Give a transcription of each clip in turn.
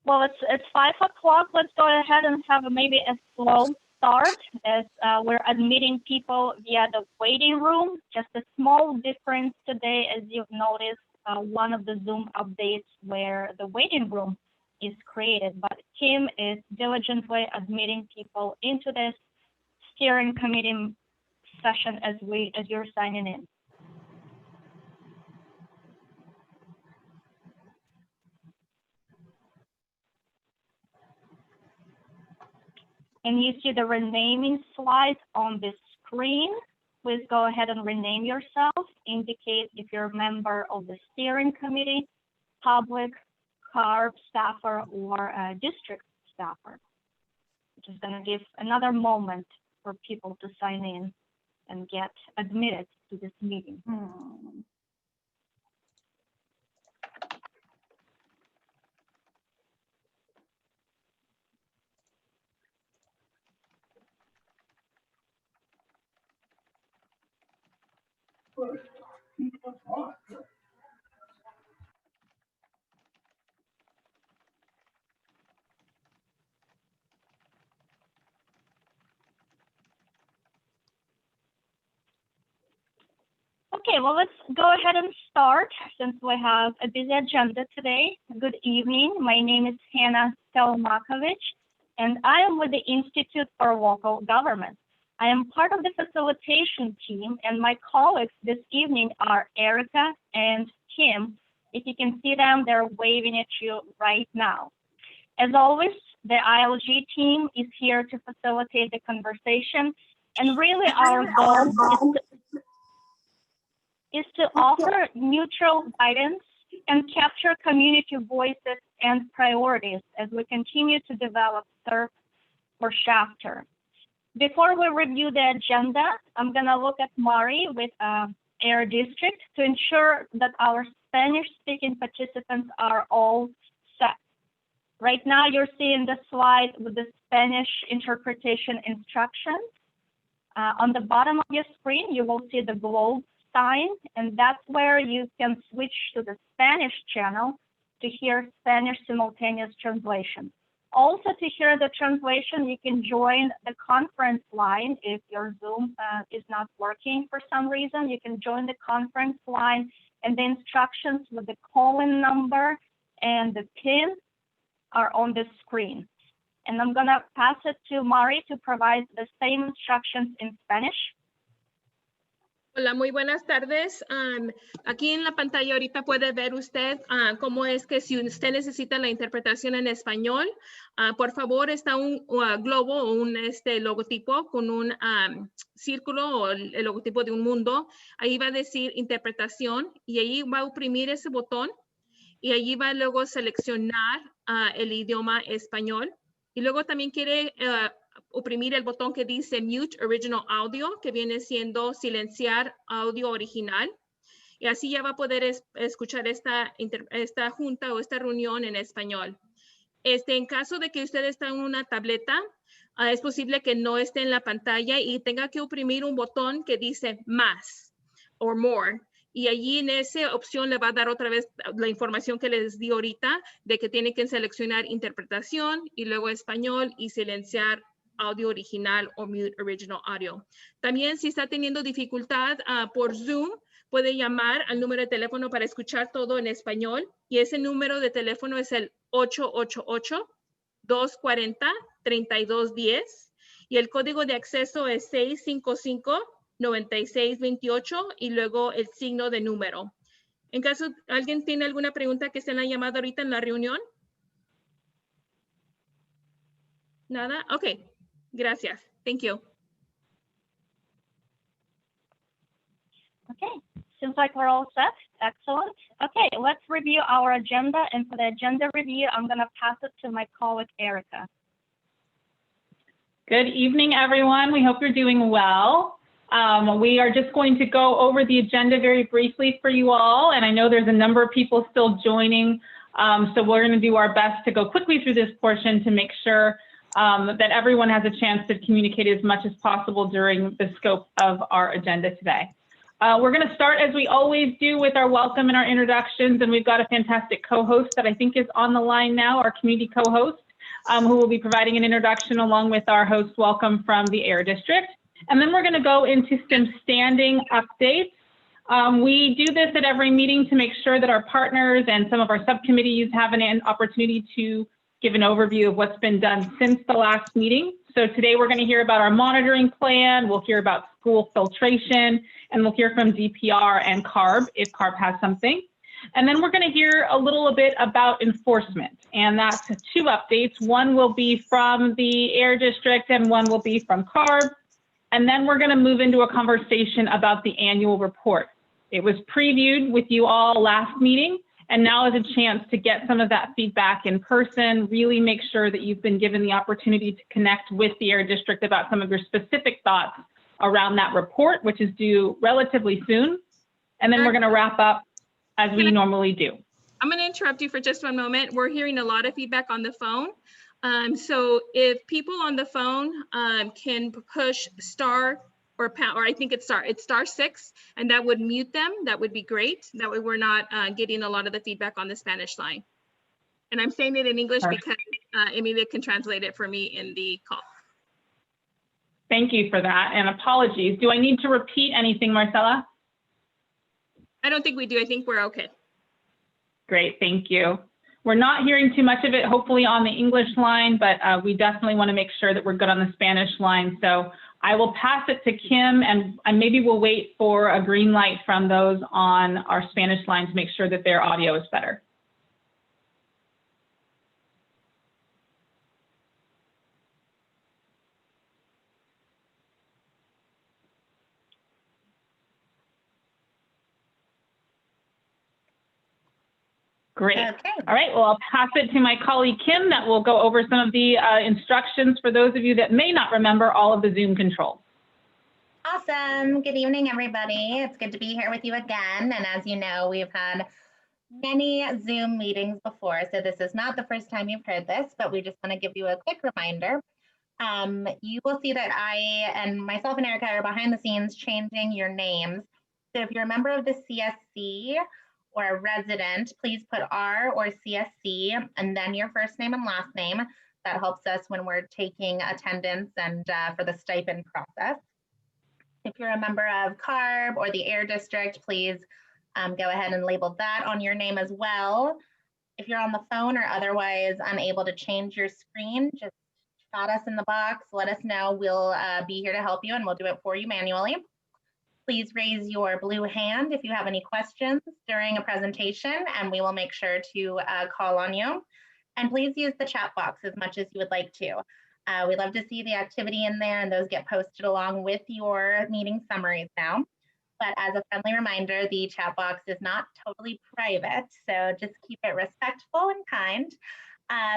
Well, it's 5 o'clock. Let's go ahead and have maybe a slow start as we're admitting people via the waiting room. Just a small difference today, as you've noticed, one of the Zoom updates where the waiting room is created, but Kim is diligently admitting people into this steering committee session as you're signing in. And you see the renaming slide on the screen. Please go ahead and rename yourself. Indicate if you're a member of the steering committee, public, CARB staffer, or a district staffer. Which is going to give another moment for people to sign in and get admitted to this meeting. Okay, well, let's go ahead and start since we have a busy agenda today. Good evening. My name is Hannah Stelmakovich, and I am with the Institute for Local Government. I am part of the facilitation team, and my colleagues this evening are Erica and Kim. If you can see them, they're waving at you right now. As always, the ILG team is here to facilitate the conversation, and really our goal is to offer neutral guidance and capture community voices and priorities as we continue to develop SERP for chapter. Before we review the agenda, I'm gonna look at Mari with Air District to ensure that our Spanish-speaking participants are all set. Right now, you're seeing the slide with the Spanish interpretation instructions. On the bottom of your screen, you will see the globe sign, and that's where you can switch to the Spanish channel to hear Spanish simultaneous translation. Also, to hear the translation, you can join the conference line. If your Zoom is not working for some reason, you can join the conference line, and the instructions with the call-in number and the PIN are on the screen. And I'm gonna pass it to Mari to provide the same instructions in Spanish. Hola, muy buenas tardes. Aquí en la pantalla ahorita puede ver usted cómo es que si usted necesita la interpretación en español, por favor está un globo o un logotipo con un círculo o el logotipo de un mundo. Ahí va a decir interpretación y ahí va a oprimir ese botón y allí va a luego seleccionar el idioma español. Y luego también quiere oprimir el botón que dice Mute Original Audio, que viene siendo silenciar audio original. Y así ya va a poder escuchar esta junta o esta reunión en español. En caso de que usted esté en una tableta, es posible que no esté en la pantalla y tenga que oprimir un botón que dice más o more. Y allí en esa opción le va a dar otra vez la información que les di ahorita de que tiene que seleccionar interpretación y luego español y silenciar audio original o Mute Original Audio. También si está teniendo dificultad por Zoom, puede llamar al número de teléfono para escuchar todo en español y ese número de teléfono es el 888-240-3210 y el código de acceso es 655-9628 y luego el signo de número. En caso alguien tiene alguna pregunta que esté en la llamada ahorita en la reunión. ¿Nada? Ok. Gracias. Thank you. Okay, seems like we're all set. Excellent. Okay, let's review our agenda. And for the agenda review, I'm going to pass it to my colleague, Erica. Good evening, everyone. We hope you're doing well. We are just going to go over the agenda very briefly for you all. And I know there's a number of people still joining. So we're going to do our best to go quickly through this portion to make sure that everyone has a chance to communicate as much as possible during the scope of our agenda today. We're going to start, as we always do, with our welcome and our introductions, and we've got a fantastic co-host that I think is on the line now, our community co-host, who will be providing an introduction along with our host welcome from the Air District. And then we're going to go into some standing updates. We do this at every meeting to make sure that our partners and some of our subcommittees have an opportunity to give an overview of what's been done since the last meeting. So today we're going to hear about our monitoring plan, we'll hear about school filtration, and we'll hear from DPR and CARB if CARB has something. And then we're going to hear a little bit about enforcement, and that's 2 updates. One will be from the Air District and one will be from CARB. And then we're going to move into a conversation about the annual report. It was previewed with you all last meeting, and now is a chance to get some of that feedback in person, really make sure that you've been given the opportunity to connect with the Air District about some of your specific thoughts around that report, which is due relatively soon. And then we're going to wrap up as we normally do. I'm going to interrupt you for just one moment. We're hearing a lot of feedback on the phone. So if people on the phone can push star or pound, or I think it's star 6, and that would mute them, that would be great. That way we're not getting a lot of the feedback on the Spanish line. And I'm saying it in English because Emilia can translate it for me in the call. Thank you for that, and apologies. Do I need to repeat anything, Marcela? I don't think we do. I think we're okay. Great, thank you. We're not hearing too much of it, hopefully, on the English line, but we definitely want to make sure that we're good on the Spanish line. So I will pass it to Kim, and maybe we'll wait for a green light from those on our Spanish line to make sure that their audio is better. Great. Okay. All right. Well, I'll pass it to my colleague, Kim, that will go over some of the instructions for those of you that may not remember all of the Zoom controls. Awesome. Good evening, everybody. It's good to be here with you again. And as you know, we've had many Zoom meetings before, so this is not the first time you've heard this, but we just want to give you a quick reminder. You will see that I and myself and Erica are behind the scenes changing your names. So if you're a member of the CSC, or a resident, please put R or CSC and then your first name and last name. That helps us when we're taking attendance and for the stipend process. If you're a member of CARB or the Air District, please go ahead and label that on your name as well. If you're on the phone or otherwise unable to change your screen, just chat us in the box, let us know. We'll be here to help you and we'll do it for you manually. Please raise your blue hand if you have any questions during a presentation, and we will make sure to call on you. And please use the chat box as much as you would like to. We love to see the activity in there, and those get posted along with your meeting summaries now. But as a friendly reminder, the chat box is not totally private, so just keep it respectful and kind.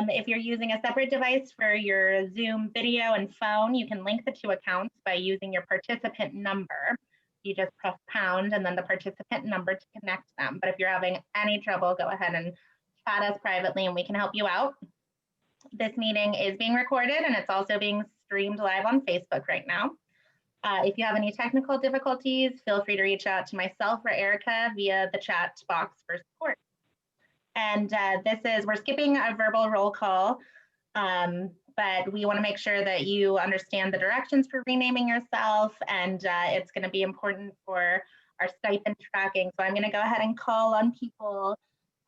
If you're using a separate device for your Zoom video and phone, you can link the 2 accounts by using your participant number. You just press pound and then the participant number to connect them. But if you're having any trouble, go ahead and chat us privately and we can help you out. This meeting is being recorded and it's also being streamed live on Facebook right now. If you have any technical difficulties, feel free to reach out to myself or Erica via the chat box for support. And we're skipping a verbal roll call. But we want to make sure that you understand the directions for renaming yourself, and it's going to be important for our stipend tracking. So I'm going to go ahead and call on people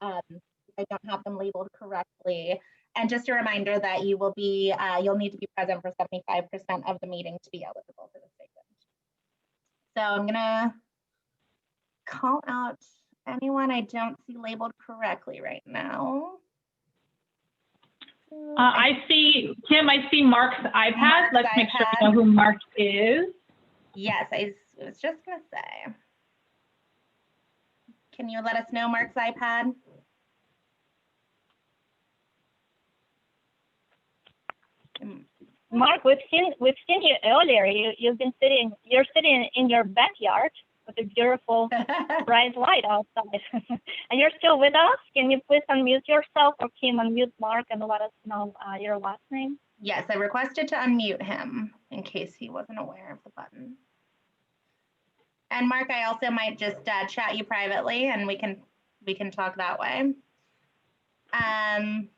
if I don't have them labeled correctly. And just a reminder that you will be, you'll need to be present for 75% of the meeting to be eligible for the stipend. So I'm going to call out anyone I don't see labeled correctly right now. I see, Kim, I see Mark's iPad. Let's make sure we know who Mark is. Yes, I was just going to say. Can you let us know Mark's iPad? Mark, we've seen you earlier. You're sitting in your backyard with a beautiful bright light outside. And you're still with us? Can you please unmute yourself, or Kim, unmute Mark and let us know your last name? Yes, I requested to unmute him in case he wasn't aware of the button. And Mark, I also might just chat you privately, and we can talk that way. And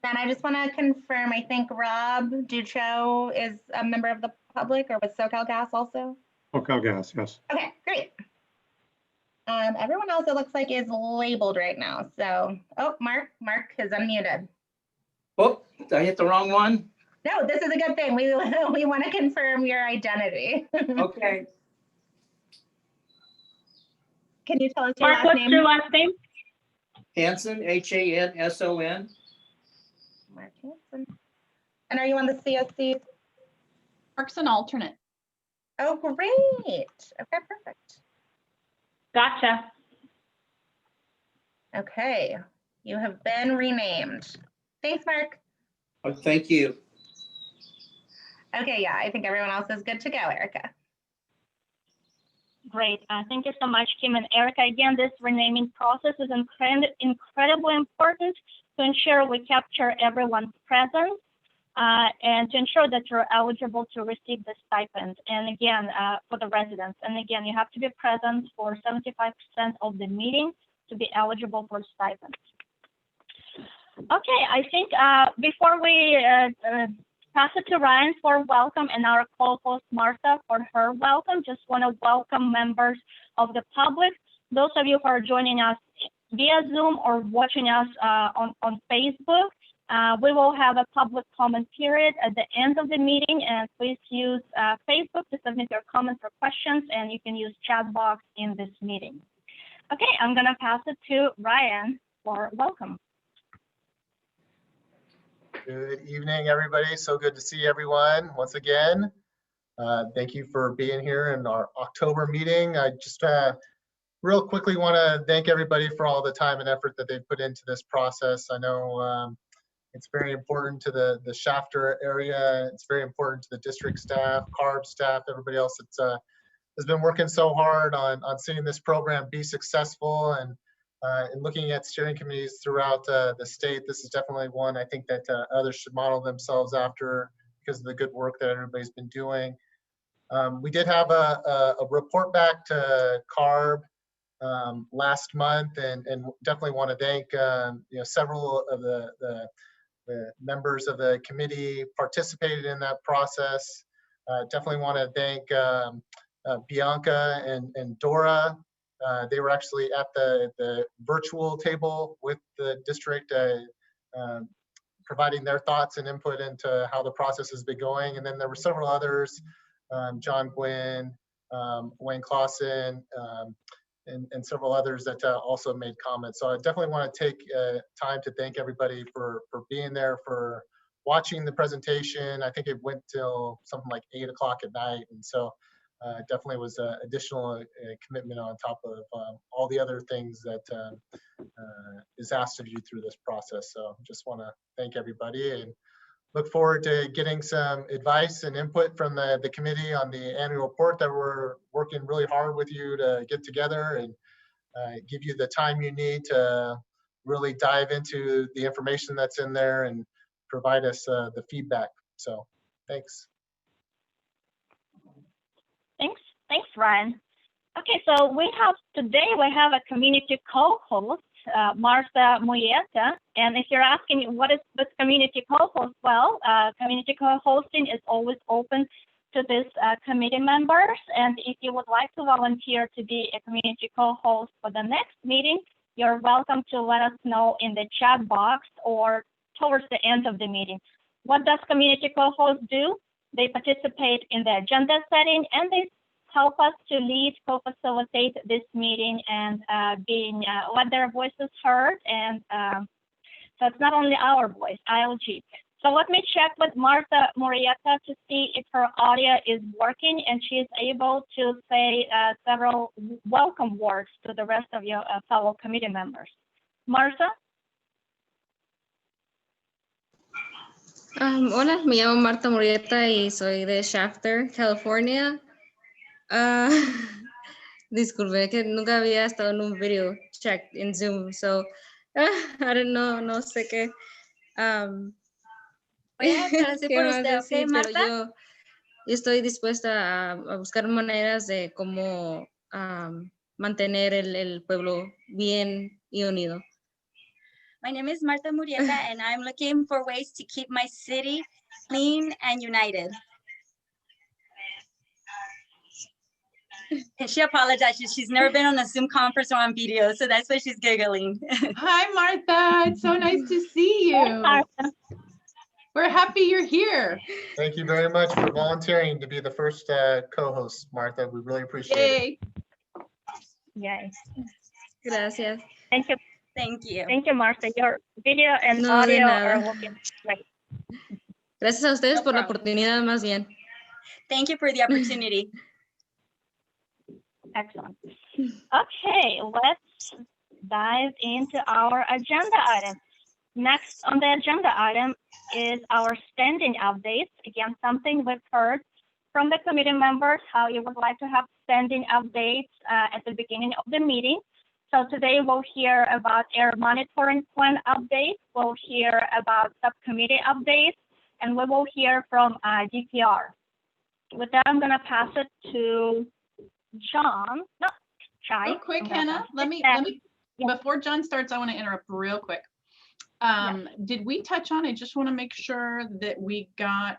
then I just want to confirm, I think Rob Ducho is a member of the public, or was SoCal Gas also? SoCal Gas, yes. Okay, great. Everyone else, it looks like, is labeled right now. So, oh, Mark is unmuted. Oh, did I hit the wrong one? No, this is a good thing. We want to confirm your identity. Okay. Can you tell us your Mark, last what's name? your last name? Hanson, Hanson. Mark Hanson. And are you on the CSC? Mark's an alternate. Oh, great. Okay, perfect. Gotcha. Okay, you have been renamed. Thanks, Mark. Oh, thank you. Okay, yeah, I think everyone else is good to go, Erica. Great. Thank you so much, Kim and Erica. Again, this renaming process is incredibly important to ensure we capture everyone's presence and to ensure that you're eligible to receive the stipend. And again, for the residents. And again, you have to be present for 75% of the meeting to be eligible for stipends. Okay, I think before we pass it to Ryan for welcome and our co-host Martha for her welcome, just want to welcome members of the public. Those of you who are joining us via Zoom or watching us on Facebook, we will have a public comment period at the end of the meeting, and please use Facebook to submit your comments or questions, and you can use chat box in this meeting. Okay, I'm gonna pass it to Ryan for welcome. Good evening, everybody. So good to see everyone once again. Thank you for being here in our October meeting. I just real quickly want to thank everybody for all the time and effort that they've put into this process. I know it's very important to the Shafter area. It's very important to the district staff, CARB staff, everybody else that's has been working so hard on seeing this program be successful, and looking at steering committees throughout the state. This is definitely one I think that others should model themselves after because of the good work that everybody's been doing. We did have a report back to CARB last month, and definitely want to thank several of the members of the committee participated in that process. Definitely want to thank Bianca and Dora. They were actually at the virtual table with the district, providing their thoughts and input into how the process has been going. And then there were several others, John Gwynn, Wayne Clausen, and several others that also made comments. So I definitely want to take time to thank everybody for being there, for watching the presentation. I think it went till something like 8 o'clock at night. And so definitely was additional commitment on top of all the other things that is asked of you through this process. So just want to thank everybody and look forward to getting some advice and input from the committee on the annual report that we're working really hard with you to get together and give you the time you need to really dive into the information that's in there and provide us the feedback. So thanks. Thanks, Ryan. Okay, so today we have a community co-host, Martha Muyeta. And if you're asking what is this community co-host, well, community co-hosting is always open to these committee members. And if you would like to volunteer to be a community co-host for the next meeting, you're welcome to let us know in the chat box or towards the end of the meeting. What does community co-host do? They participate in the agenda setting, and they help us to lead, co-facilitate this meeting, and let their voices heard. And so it's not only our voice, ILG. So let me check with Martha Murieta to see if her audio is working and she is able to say several welcome words to the rest of your fellow committee members. Martha? Hola, me llamo Marta Murieta y soy de Shafter, California. Disculpe que nunca había estado en un video chat en Zoom, so I don't know, no sé qué. Voy a traducir por usted, ¿ok, Marta? y estoy dispuesta a buscar maneras de cómo mantener el pueblo bien y unido. My name is Marta Murieta, and I'm looking for ways to keep my city clean and united. And she apologizes. She's never been on a Zoom conference or on video, so that's why she's giggling. Hi, Martha. It's so nice to see you. We're happy you're here. Thank you very much for volunteering to be the first co-host, Martha. We really appreciate it. Yay. Yay. Gracias. Thank you. Thank you. Thank you, Martha. Your video and No, de audio nada. are looking great. Gracias a ustedes No por la problem. oportunidad, más bien. Thank you for the opportunity. Excellent. Okay, let's dive into our agenda items. Next on the agenda item is our standing updates. Again, something we've heard from the committee members, how you would like to have standing updates at the beginning of the meeting. So today we'll hear about air monitoring plan updates, we'll hear about subcommittee updates, and we will hear from DPR. With that, I'm gonna pass it to John. No, Chai. Real quick, I'm gonna Hannah, pass it let to me, Yeah. before John starts, I want to interrupt real quick. Did we touch on, I just want to make sure that we got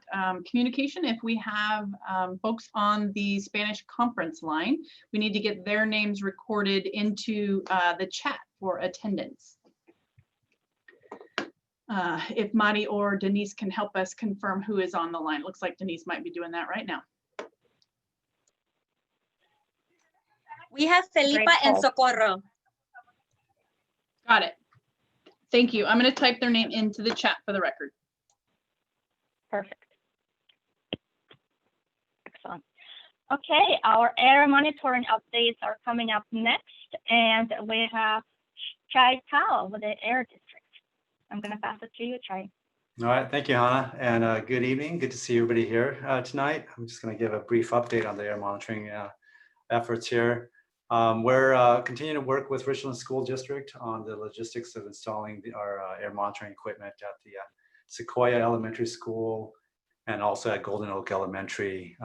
communication. If we have folks on the Spanish conference line, we need to get their names recorded into the chat for attendance. If Mari or Denise can help us confirm who is on the line. Looks like Denise might be doing that right now. We have Felipa Great and call. Socorro. Got it. Thank you. I'm going to type their name into the chat for the record. Perfect. Excellent. Okay, our air monitoring updates are coming up next, and we have Chai Tao with the Air District. I'm going to pass it to you, Chai. All right, thank you, Hannah, and good evening. Good to see everybody here tonight. I'm just going to give a brief update on the air monitoring efforts here. We're continuing to work with Richland School District on the logistics of installing our air monitoring equipment at the Sequoia Elementary School and also at Golden Oak Elementary.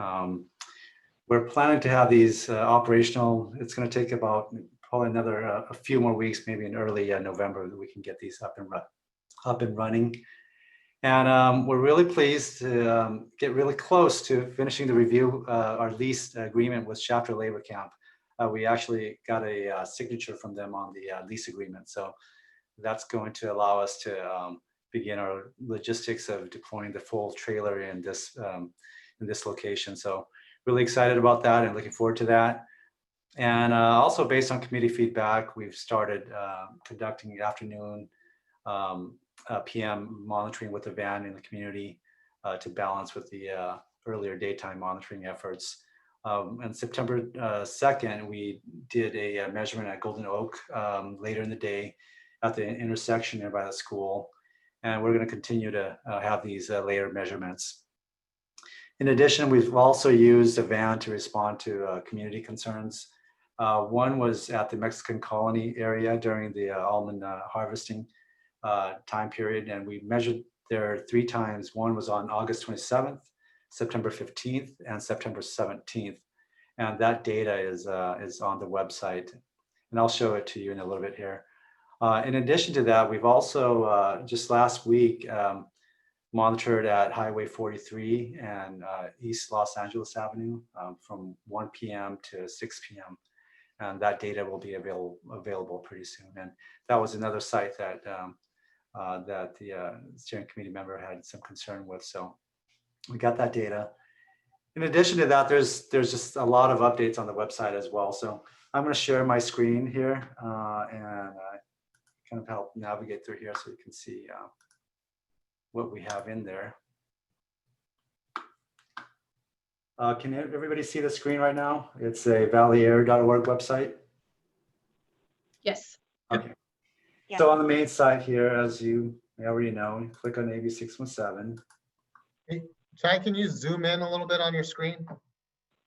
We're planning to have these operational. It's going to take about probably another a few more weeks, maybe in early November, that we can get these up and running. And we're really pleased to get really close to finishing the review, our lease agreement with Chapter Labor Camp. We actually got a signature from them on the lease agreement. So that's going to allow us to begin our logistics of deploying the full trailer in this location. So really excited about that and looking forward to that. And also based on committee feedback, we've started conducting afternoon PM monitoring with the van in the community to balance with the earlier daytime monitoring efforts. On September 2nd, we did a measurement at Golden Oak later in the day at the intersection nearby the school. And we're going to continue to have these layered measurements. In addition, we've also used a van to respond to community concerns. One was at the Mexican colony area during the almond harvesting time period, and we measured there 3 times. One was on August 27th, September 15th, and September 17th. And that data is on the website. And I'll show it to you in a little bit here. In addition to that, we've also just last week monitored at Highway 43 and East Los Angeles Avenue from 1 p.m. to 6 p.m. And that data will be available pretty soon. And that was another site that that the steering committee member had some concern with. So we got that data. In addition to that, there's just a lot of updates on the website as well. So I'm going to share my screen here and kind of help navigate through here so you can see what we have in there. Can everybody see the screen right now? It's a valleyair.org website. Yes. Okay. Yeah. So on the main site here, as you may already know, you click on AB 617. Chai, can you zoom in a little bit on your screen?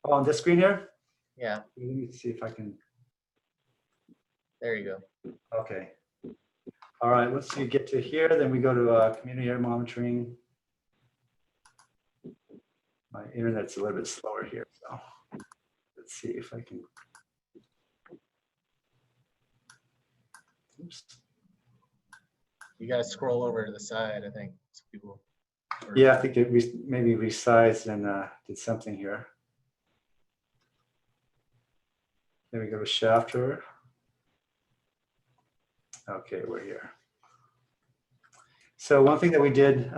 Oh, on this screen here? Yeah, Let me see if I can. there you go. Okay. All right, once you get to here, then we go to community air monitoring. My My internet's a little bit slower here, so let's see if I can. Oops. You guys scroll over to the side, I think. So people. Yeah, I think it maybe resized and did something here. There we go to Shafter. Okay, we're here. So one thing that we did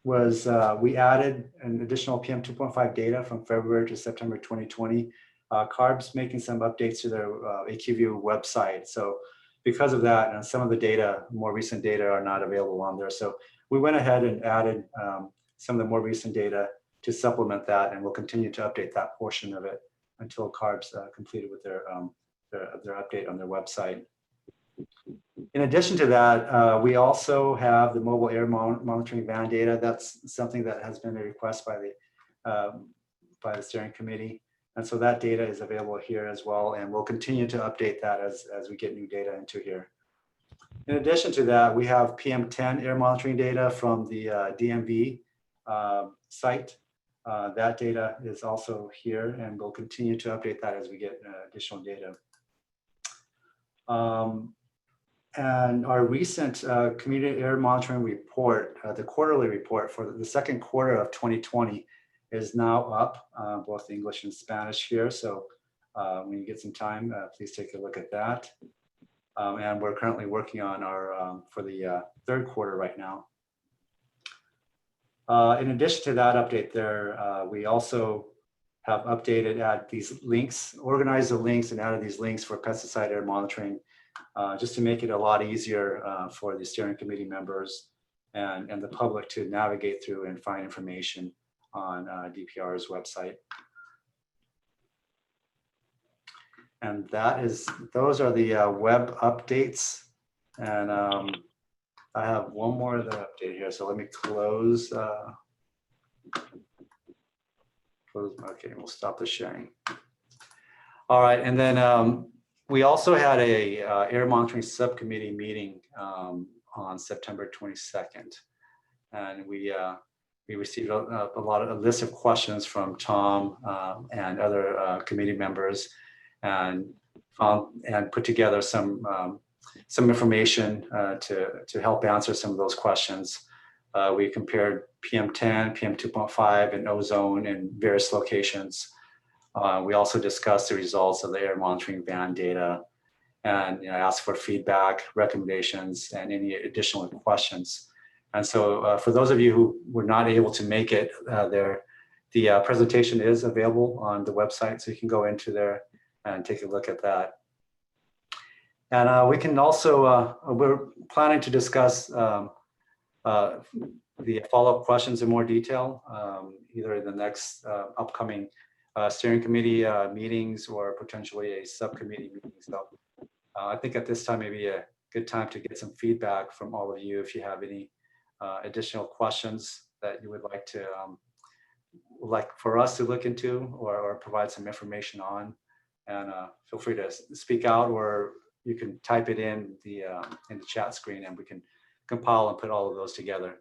was we added an additional PM 2.5 data from February to September 2020. CARB's making some updates to their AQView website. So because of that, and some of the data, more recent data are not available on there. So we went ahead and added some of the more recent data to supplement that, and we'll continue to update that portion of it until CARB's completed with their update on their website. In addition to that, we also have the mobile air monitoring van data. That's something that has been a request by the steering committee. And so that data is available here as well. And we'll continue to update that as we get new data into here. In addition to that, we have PM10 air monitoring data from the DMV site. That data is also here, and we'll continue to update that as we get additional data. And our recent community air monitoring report, the quarterly report for the second quarter of 2020 is now up, both English and Spanish here. So when you get some time, please take a look at that. And we're currently working on our, for the third quarter right now. In addition to that update there, we also have updated, add these links, organized the links and added these links for pesticide air monitoring, just to make it a lot easier for the steering committee members and the public to navigate through and find information on DPR's website. And those are the web updates. And I have one more of the update here. So let me close. Okay, we'll stop the sharing. All right, and then we also had a air monitoring subcommittee meeting on September 22nd. And we received a list of questions from Tom and other committee members, and put together some information to help answer some of those questions. We compared PM10, PM 2.5, and ozone in various locations. We also discussed the results of the air monitoring van data, and asked for feedback, recommendations, and any additional questions. And so for those of you who were not able to make it the presentation is available on the website, so you can go into there and take a look at that. And we can also, we're planning to discuss the follow-up questions in more detail, either in the next upcoming steering committee meetings or potentially a subcommittee meeting. So I think at this time, maybe a good time to get some feedback from all of you if you have any additional questions that you would like to for us to look into or provide some information on. And feel free to speak out, or you can type it in the chat screen, and we can compile and put all of those together.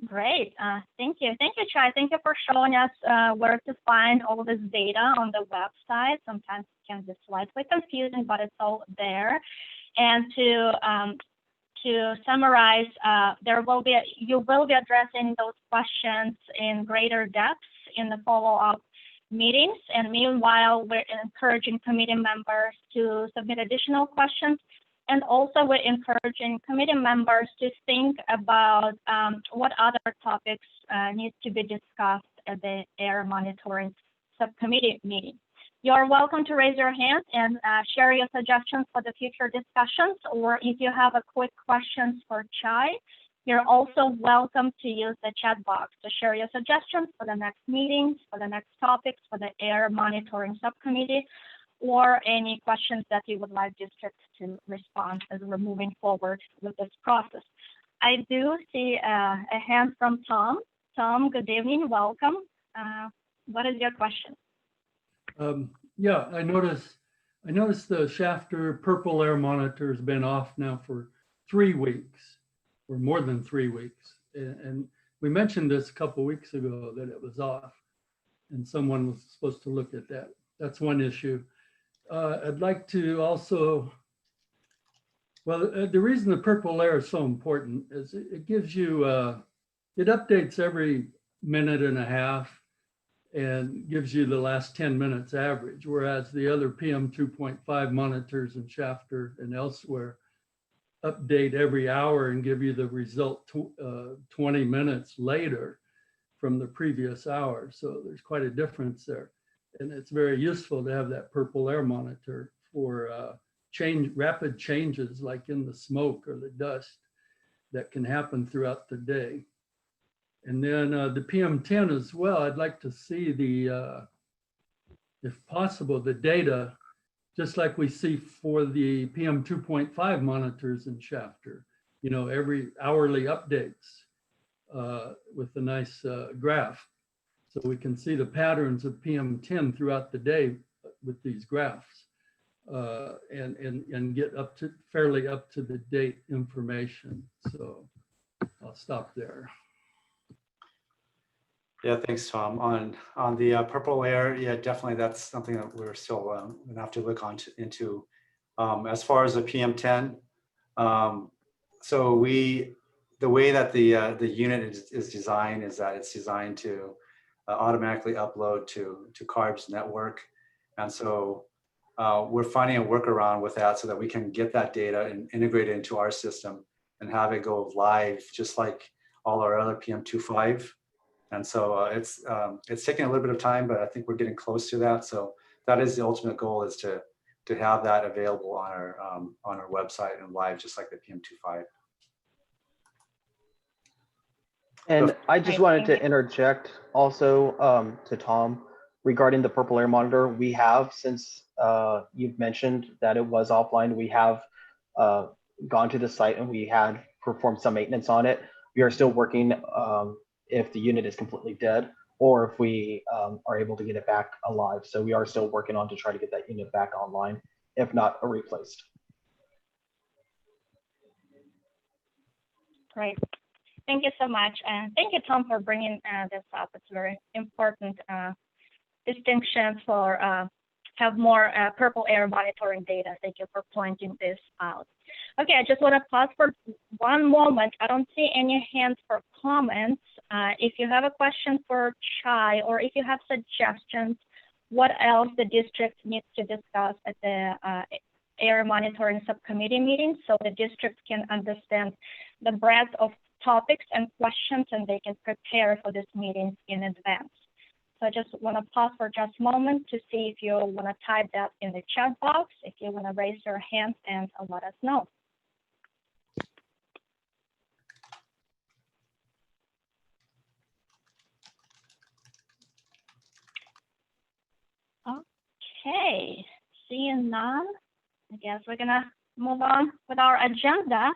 Great. Thank you. Thank you, Chai. Thank you for showing us where to find all this data on the website. Sometimes it can be slightly confusing, but it's all there. And to summarize, you will be addressing those questions in greater depth in the follow-up meetings. And meanwhile, we're encouraging committee members to submit additional questions. And also we're encouraging committee members to think about what other topics need to be discussed at the air monitoring subcommittee meeting. You're welcome to raise your hand and share your suggestions for the future discussions, or if you have a quick questions for Chai, you're also welcome to use the chat box to share your suggestions for the next meetings, for the next topics, for the air monitoring subcommittee, or any questions that you would like districts to respond as we're moving forward with this process. I do see a hand from Tom. Tom, good evening, welcome. What is your question? Yeah, I noticed the Shafter purple air monitor has been off now for 3 weeks. or more than 3 weeks. And we mentioned this a couple weeks ago that it was off, and someone was supposed to look at that. That's one issue. I'd like to also, well, the reason the purple layer is so important is it gives you, it updates every minute and a half and gives you the last 10 minutes average, whereas the other PM 2.5 monitors in Shafter and elsewhere update every hour and give you the result 20 minutes later from the previous hour. So there's quite a difference there. And it's very useful to have that purple air monitor for rapid changes like in the smoke or the dust that can happen throughout the day. And then the PM10 as well, I'd like to see the, if possible, the data, just like we see for the PM 2.5 monitors in Shafter, you know, every hourly updates with a nice graph. So we can see the patterns of PM10 throughout the day with these graphs and get up to fairly up to the date information. So I'll stop there. Yeah, thanks, Tom. On the purple layer, yeah, definitely that's something that we're still gonna have to look into. As far as the PM10, so the way that the unit is designed is that it's designed to automatically upload to CARB's network, and so we're finding a workaround with that so that we can get that data and integrate it into our system and have it go live just like all our other PM25. And so it's taking a little bit of time, but I think we're getting close to that. So that is the ultimate goal, is to have that available on our website and live, just like the PM25. And I just wanted to interject also to Tom regarding the purple air monitor. We have, since you've mentioned that it was offline, we have gone to the site and we had performed some maintenance on it. We are still working if the unit is completely dead, or if we are able to get it back alive. So we are still working on to try to get that unit back online, if not replaced. Great. Thank you so much. And thank you, Tom, for bringing this up. It's very important distinction for have more purple air monitoring data. Thank you for pointing this out. Okay, I just want to pause for one moment. I don't see any hands for comments. If you have a question for Chai, or if you have suggestions, what else the district needs to discuss at the air monitoring subcommittee meeting, so the district can understand the breadth of topics and questions and they can prepare for this meeting in advance. So I just want to pause for just a moment to see if you want to type that in the chat box, if you want to raise your hand and let us know. Okay, seeing none, I guess we're gonna move on with our agenda.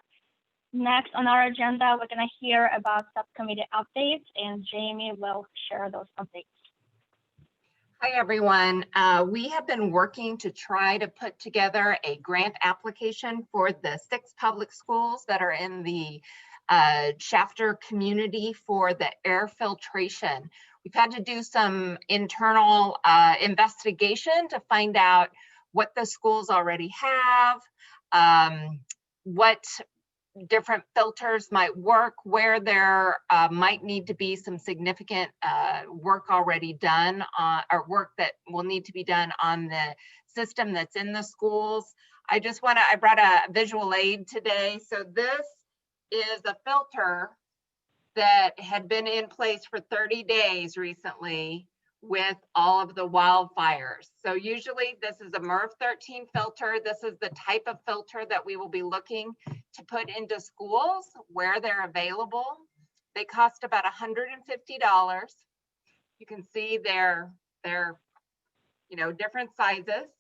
Next on our agenda, we're gonna hear about subcommittee updates, and Jamie will share those updates. Hi, everyone. We have been working to try to put together a grant application for the 6 public schools that are in the Shafter community for the air filtration. We've had to do some internal investigation to find out what the schools already have, what different filters might work, where there might need to be some significant work already done or work that will need to be done on the system that's in the schools. I brought a visual aid today. So this is a filter that had been in place for 30 days recently with all of the wildfires. So usually this is a MERV 13 filter. This is the type of filter that we will be looking to put into schools where they're available. They cost about $150. You can see they're different sizes.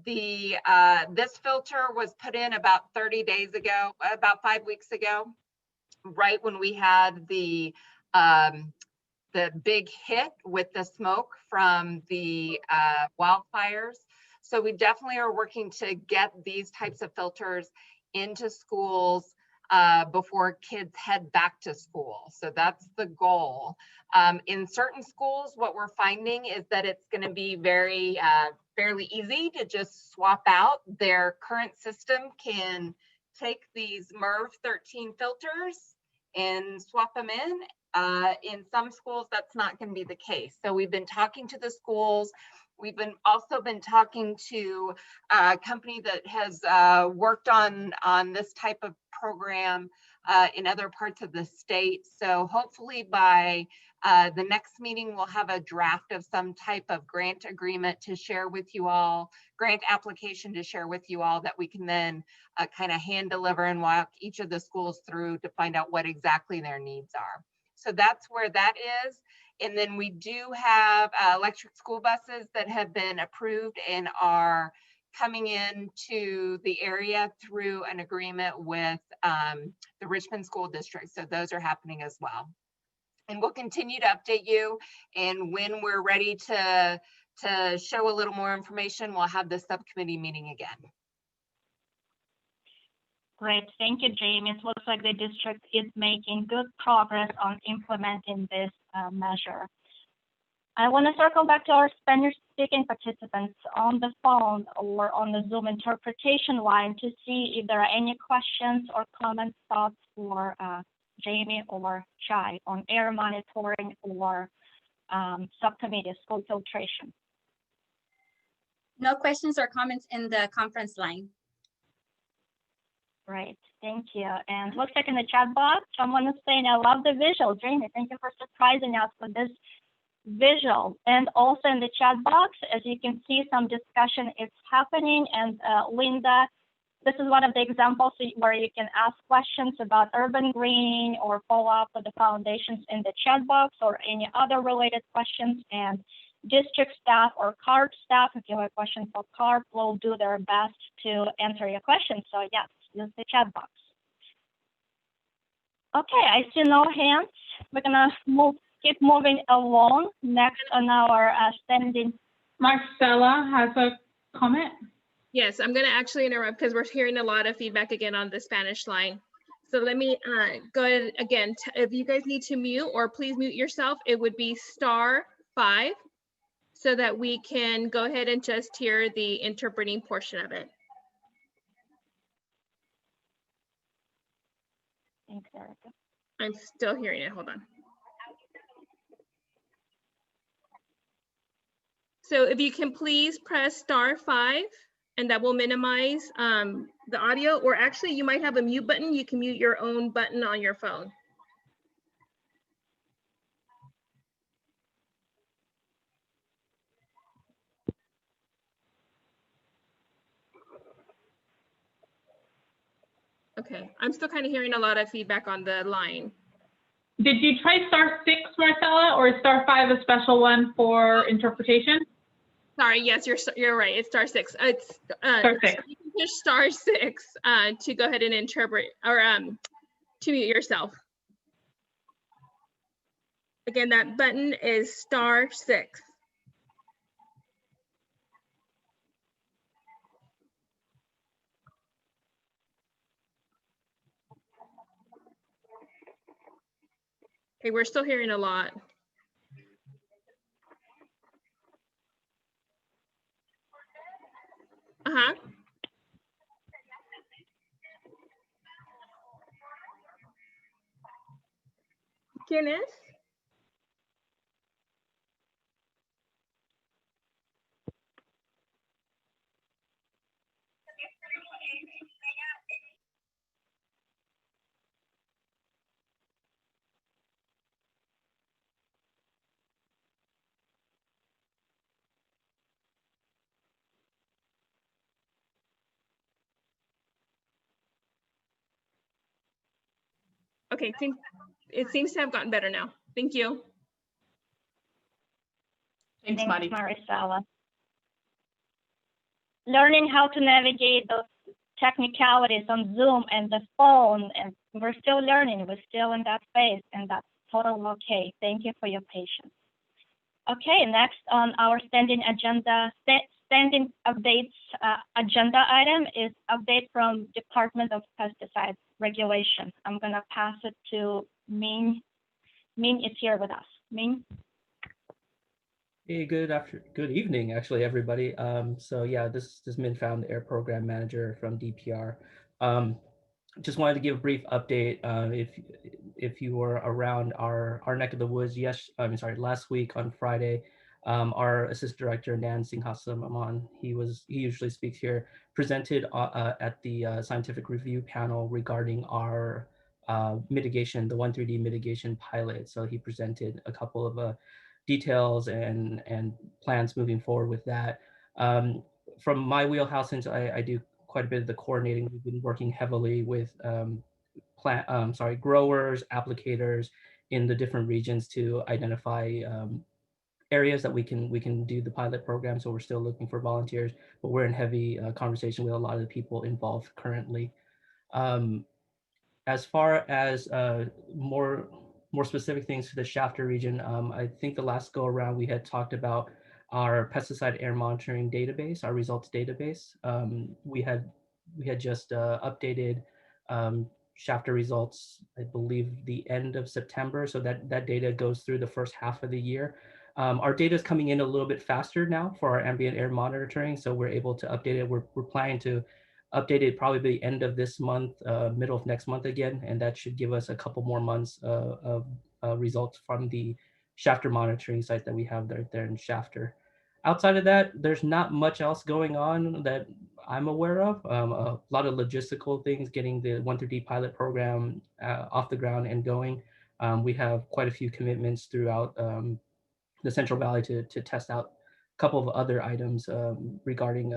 This filter was put in about 30 days ago, about 5 weeks ago, right when we had the big hit with the smoke from the wildfires. So we definitely are working to get these types of filters into schools before kids head back to school. So that's the goal. In certain schools, what we're finding is that it's going to be very fairly easy to just swap out. Their current system can take these MERV 13 filters and swap them in. In some schools, that's not going to be the case. So we've been talking to the schools. We've also been talking to a company that has worked on this type of program in other parts of the state. So hopefully by the next meeting, we'll have a draft of some type of grant agreement to share with you all, grant application to share with you all, that we can then kind of hand deliver and walk each of the schools through to find out what exactly their needs are. So that's where that is. And then we do have electric school buses that have been approved and are coming into the area through an agreement with the Richmond School District. So those are happening as well. And we'll continue to update you. And when we're ready to show a little more information, we'll have the subcommittee meeting again. Great, thank you, Jamie. It looks like the district is making good progress on implementing this measure. I want to circle back to our Spanish-speaking participants on the phone or on the Zoom interpretation line to see if there are any questions or comments, thoughts for Jamie or Chai on air monitoring or subcommittee school filtration. No questions or comments in the conference line. Great, thank you. And looks like in the chat box, someone is saying, I love the visual. Jamie, thank you for surprising us with this visual. And also in the chat box, as you can see, some discussion is happening. And Linda, this is one of the examples where you can ask questions about urban greening or follow up with the foundations in the chat box or any other related questions. And district staff or CARB staff, if you have a question for CARB, will do their best to answer your question. So yes, use the chat box. Okay, I see no hands. We're gonna keep moving along. Next on our standing. Marcella has a comment. Yes, I'm going to actually interrupt because we're hearing a lot of feedback again on the Spanish line. So let me go ahead again. If you guys need to mute or please mute yourself, it would be *5 so that we can go ahead and just hear the interpreting portion of it. Thanks, Erica. I'm still hearing it. Hold on. So if you can please press *5, and that will minimize the audio, or actually you might have a mute button. You can mute your own button on your phone. Okay, I'm still kind of hearing a lot of feedback on the line. Did you try *6, Marcella, or is *5 a special one for interpretation? Sorry, yes, you're right. It's *6. It's *6. You can push *6 to go ahead and interpret or to mute yourself. Again, that button is *6. Okay, we're still hearing a lot. Uh-huh. ¿Quién es? Okay, it seems to have gotten better now. Thank you. Thanks, Marty. Maricela. Learning how to navigate those technicalities on Zoom and the phone, and we're still learning. We're still in that phase, and that's totally okay. Thank you for your patience. Okay, next on our standing agenda, standing updates agenda item is update from Department of Pesticides Regulation. I'm gonna pass it to Min. Min is here with us. Min. Hey, good evening, actually, everybody. So yeah, this is Min Pham, the Air Program Manager from DPR. Just wanted to give a brief update. If you were around our neck of the woods, last week on Friday, our Assistant Director Nan Singhasam Aman, he usually speaks here, presented at the scientific review panel regarding our mitigation, the 1,3-D mitigation pilot. So he presented a couple of details and plans moving forward with that. From my wheelhouse, since I do quite a bit of the coordinating, we've been working heavily with growers, applicators in the different regions to identify areas that we can do the pilot program. So we're still looking for volunteers, but we're in heavy conversation with a lot of the people involved currently. As far as more specific things to the Shafter region, I think the last go around we had talked about our pesticide air monitoring database, our results database. We had just updated Shafter results, I believe the end of September. So that data goes through the first half of the year. Our data is coming in a little bit faster now for our ambient air monitoring. So we're able to update it. We're planning to update it probably the end of this month, middle of next month again. And that should give us a couple more months of results from the Shafter monitoring site that we have there in Shafter. Outside of that, there's not much else going on that I'm aware of. A lot of logistical things, getting the 1,3-D pilot program off the ground and going. We have quite a few commitments throughout the Central Valley to test out a couple of other items regarding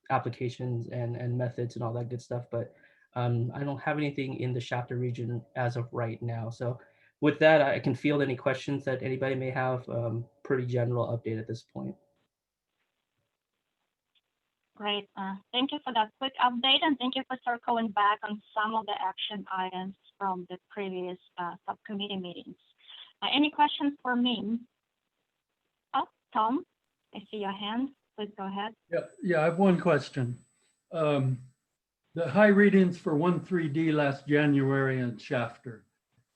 applications and methods and all that good stuff. But I don't have anything in the Shafter region as of right now. So with that, I can field any questions that anybody may have. Pretty general update at this point. Great. Thank you for that quick update, and thank you for circling back on some of the action items from the previous subcommittee meetings. Any questions for me? Oh, Tom, I see your hand. Please go ahead. Yeah, I have one question. The high readings for 1,3-D last January in Shafter,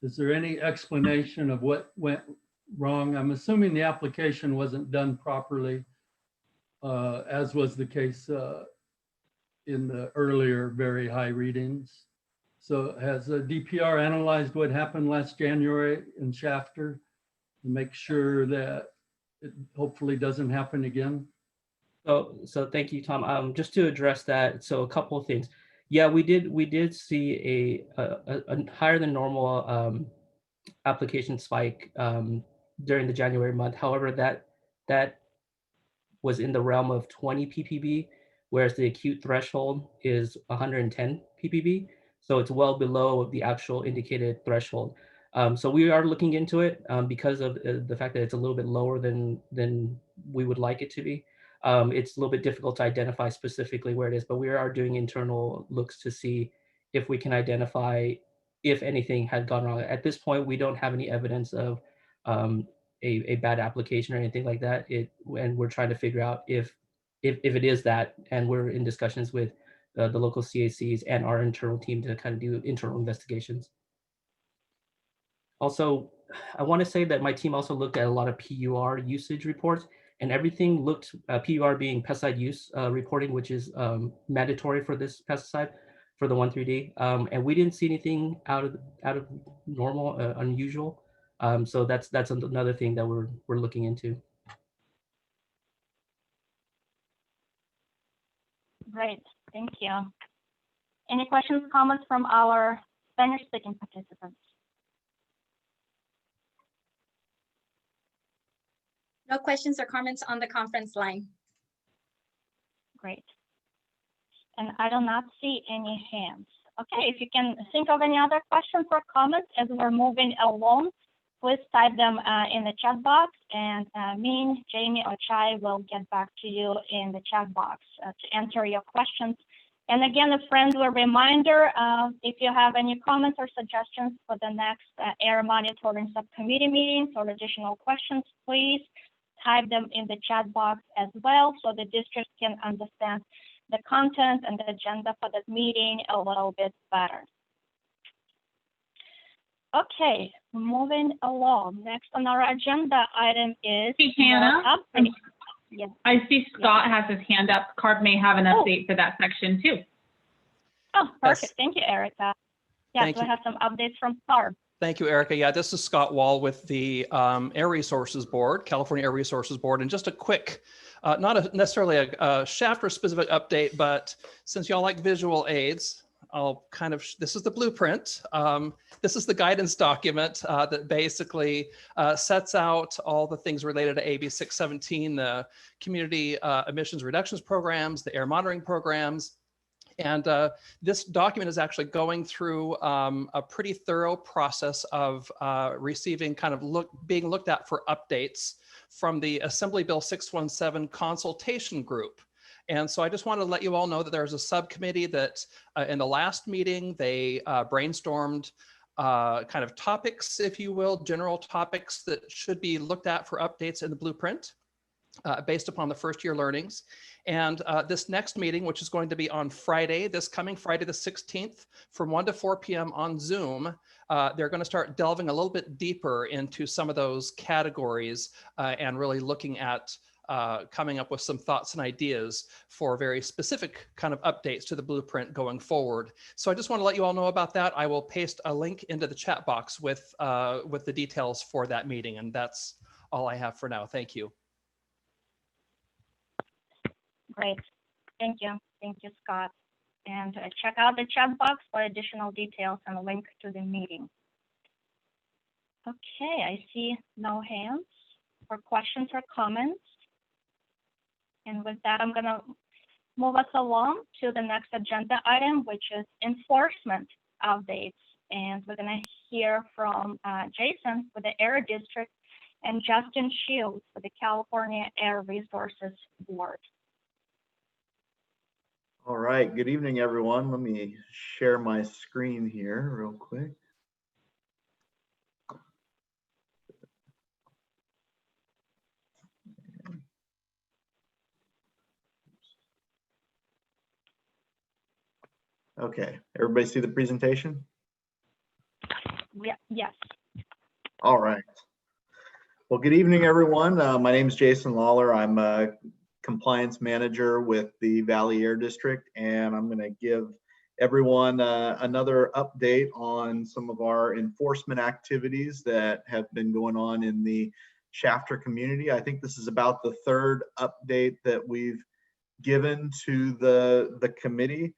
is there any explanation of what went wrong? I'm assuming the application wasn't done properly, as was the case in the earlier very high readings. So has the DPR analyzed what happened last January in Shafter to make sure that it hopefully doesn't happen again? So thank you, Tom. Just to address that, so a couple of things. Yeah, we did see a higher than normal application spike during the January month. However, that was in the realm of 20 ppb, whereas the acute threshold is 110 ppb. So it's well below the actual indicated threshold. So we are looking into it because of the fact that it's a little bit lower than we would like it to be. It's a little bit difficult to identify specifically where it is, but we are doing internal looks to see if we can identify if anything had gone wrong. At this point, we don't have any evidence of a bad application or anything like that. And we're trying to figure out if it is that, and we're in discussions with the local CACs and our internal team to kind of do internal investigations. Also, I want to say that my team also looked at a lot of PUR usage reports, and everything looked, PUR being pesticide use reporting, which is mandatory for this pesticide, for the 1,3-D, and we didn't see anything out of normal, unusual. So that's another thing that we're looking into. Great, thank you. Any questions, comments from our Spanish-speaking participants? No questions or comments on the conference line. Great. And I do not see any hands. Okay, if you can think of any other questions or comments as we're moving along, please type them in the chat box, and me, Jamie, or Chai will get back to you in the chat box to answer your questions. And again, a friendly reminder, if you have any comments or suggestions for the next air monitoring subcommittee meetings or additional questions, please type them in the chat box as well so the district can understand the content and the agenda for the meeting a little bit better. Okay, moving along. Next on our agenda item is Hey, Hannah. update. Yes. I see Scott has his hand up. Carb may have an update for that section too. Oh, perfect. Yes. Thank you, Erica. Yes, Thank we you. have some updates from Carb. Thank you, Erica. Yeah, this is Scott Wall with the Air Resources Board, California Air Resources Board. And just a quick, not necessarily a Shafter specific update, but since y'all like visual aids, I'll kind of, this is the blueprint. This is the guidance document that basically sets out all the things related to AB 617, the community emissions reductions programs, the air monitoring programs. And this document is actually going through a pretty thorough process of receiving being looked at for updates from the Assembly Bill 617 consultation group. And so I just wanted to let you all know that there's a subcommittee that in the last meeting, they brainstormed kind of topics, if you will, general topics that should be looked at for updates in the blueprint based upon the first year learnings. And this next meeting, which is going to be on Friday, this coming Friday the 16th, from 1 to 4 p.m. on Zoom, they're going to start delving a little bit deeper into some of those categories and really looking at coming up with some thoughts and ideas for very specific kind of updates to the blueprint going forward. So I just want to let you all know about that. I will paste a link into the chat box with the details for that meeting. And that's all I have for now. Thank you. Great. Thank you. Thank you, Scott. And check out the chat box for additional details and a link to the meeting. Okay, I see no hands for questions or comments. And with that, I'm going to move us along to the next agenda item, which is enforcement updates. And we're going to hear from Jason with the Air District and Justin Shields with the California Air Resources Board. All right, good evening, everyone. Let me share my screen here real quick. Okay, everybody see the presentation? Yeah, yes. All right. Well, good evening, everyone. My name is Jason Lawler. I'm a compliance manager with the Valley Air District, and I'm going to give everyone another update on some of our enforcement activities that have been going on in the Shafter community. I think this is about the third update that we've given to the committee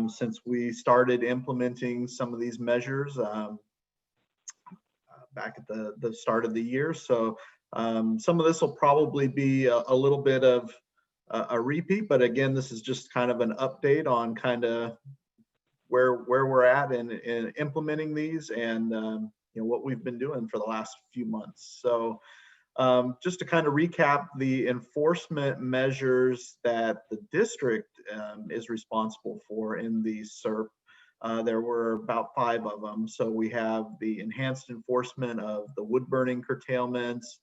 since we started implementing some of these measures back at the start of the year. So some of this will probably be a little bit of a repeat, but again, this is just kind of an update on kind of where we're at in implementing these and you know, what we've been doing for the last few months. So just to kind of recap the enforcement measures that the district is responsible for in the SERP. There were about 5 of them. So we have the enhanced enforcement of the wood burning curtailments,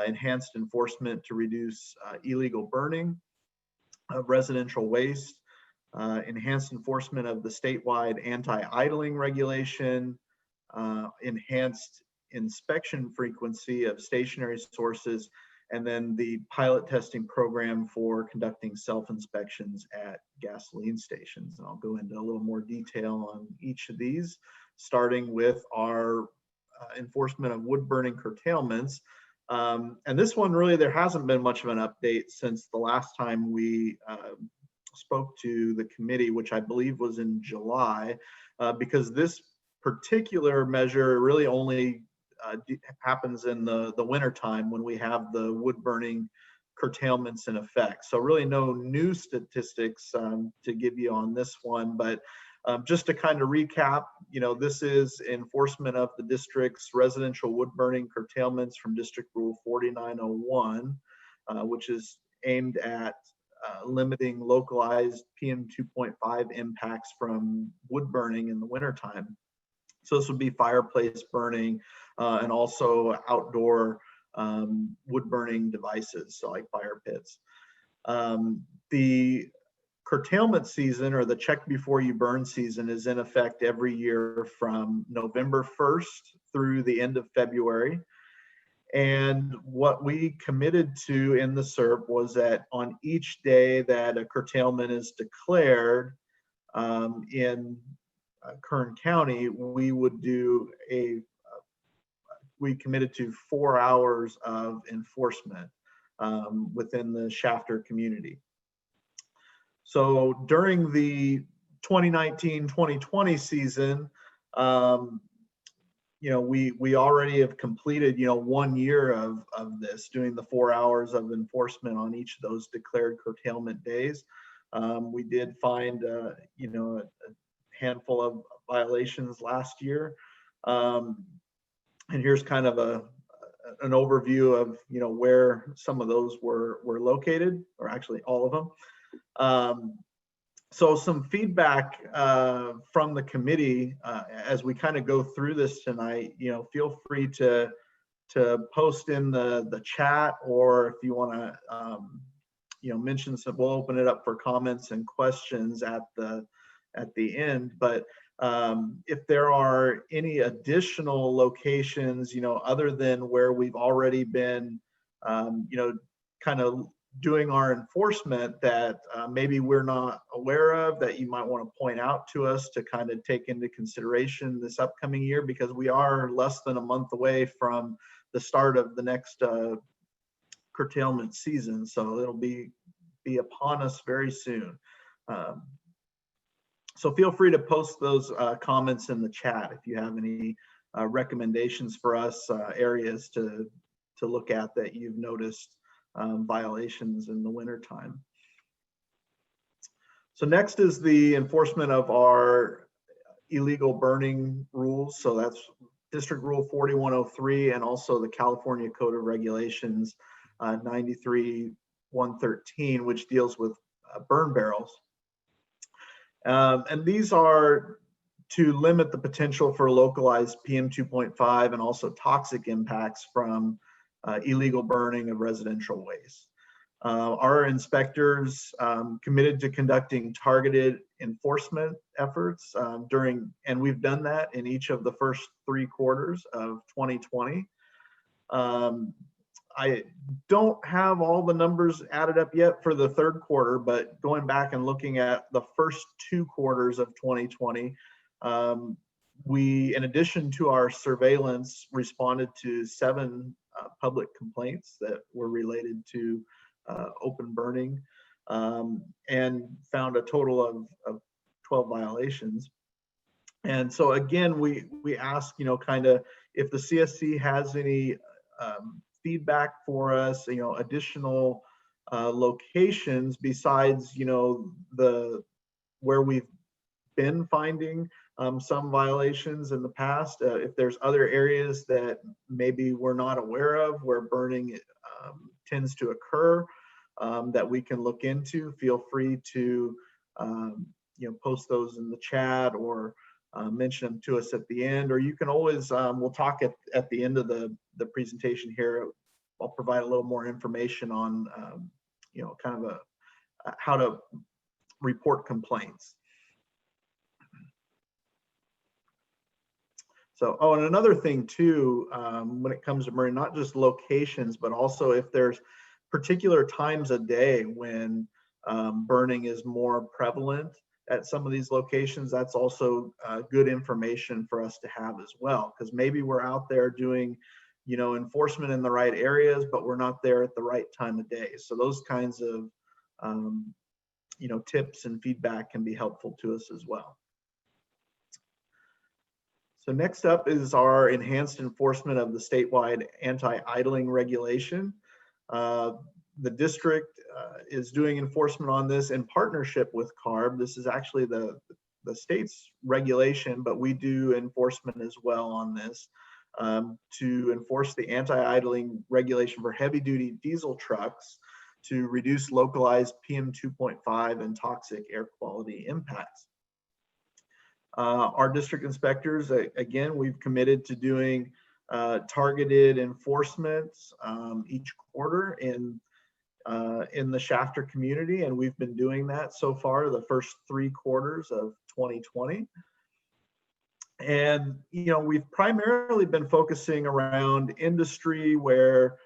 enhanced enforcement to reduce illegal burning of residential waste, enhanced enforcement of the statewide anti-idling regulation, enhanced inspection frequency of stationary sources, and then the pilot testing program for conducting self-inspections at gasoline stations. And I'll go into a little more detail on each of these, starting with our enforcement of wood burning curtailments. And this one, really, there hasn't been much of an update since the last time we spoke to the committee, which I believe was in July, because this particular measure really only happens in the winter time when we have the wood burning curtailments in effect. So really no new statistics to give you on this one, but just to kind of recap, you know, this is enforcement of the district's residential wood burning curtailments from District Rule 4901, which is aimed at limiting localized PM 2.5 impacts from wood burning in the wintertime. So this would be fireplace burning and also outdoor wood burning devices, so like fire pits. The curtailment season, or the check before you burn season, is in effect every year from November 1st through the end of February. And what we committed to in the SERP was that on each day that a curtailment is declared in Kern County, we would do we committed to 4 hours of enforcement within the Shafter community. So during the 2019-2020 season, we already have completed 1 year of this, doing the 4 hours of enforcement on each of those declared curtailment days. We did find a handful of violations last year, and here's kind of an overview of where some of those were located, or actually all of them. So some feedback from the committee as we kind of go through this tonight. Feel free to post in the chat, or if you want to mention some, we'll open it up for comments and questions at the end. But if there are any additional locations, other than where we've already been, kind of doing our enforcement that maybe we're not aware of, that you might want to point out to us to kind of take into consideration this upcoming year, because we are less than a month away from the start of the next curtailment season. So it'll be upon us very soon. So feel free to post those comments in the chat if you have any recommendations for us, areas to look at that you've noticed violations in the wintertime. So next is the enforcement of our illegal burning rules. So that's District Rule 4103 and also the California Code of Regulations 93-113, which deals with burn barrels. And these are to limit the potential for localized PM 2.5 and also toxic impacts from illegal burning of residential waste. Our inspectors committed to conducting targeted enforcement efforts and we've done that in each of the first 3 quarters of 2020. I don't have all the numbers added up yet for the 3rd quarter, but going back and looking at the first 2 quarters of 2020, we, in addition to our surveillance, responded to 7 public complaints that were related to open burning, and found a total of 12 violations. And so again, we ask, kind of if the CSC has any feedback for us, additional locations besides, where we've been finding some violations in the past. If there's other areas that maybe we're not aware of where burning tends to occur, that we can look into, feel free to post those in the chat or mention them to us at the end. Or you can always, we'll talk at the end of the presentation here. I'll provide a little more information on kind of how to report complaints. So, and another thing too, when it comes to burning, not just locations, but also if there's particular times a day when burning is more prevalent at some of these locations, that's also good information for us to have as well. Because maybe we're out there doing, enforcement in the right areas, but we're not there at the right time of day. So those kinds of, tips and feedback can be helpful to us as well. So next up is our enhanced enforcement of the statewide anti-idling regulation. The district is doing enforcement on this in partnership with CARB. This is actually the state's regulation, but we do enforcement as well on this to enforce the anti-idling regulation for heavy-duty diesel trucks to reduce localized PM 2.5 and toxic air quality impacts. Our district inspectors, again, we've committed to doing targeted enforcements each quarter in the Shafter community, and we've been doing that so far the first 3 quarters of 2020. And we've primarily been focusing around industry where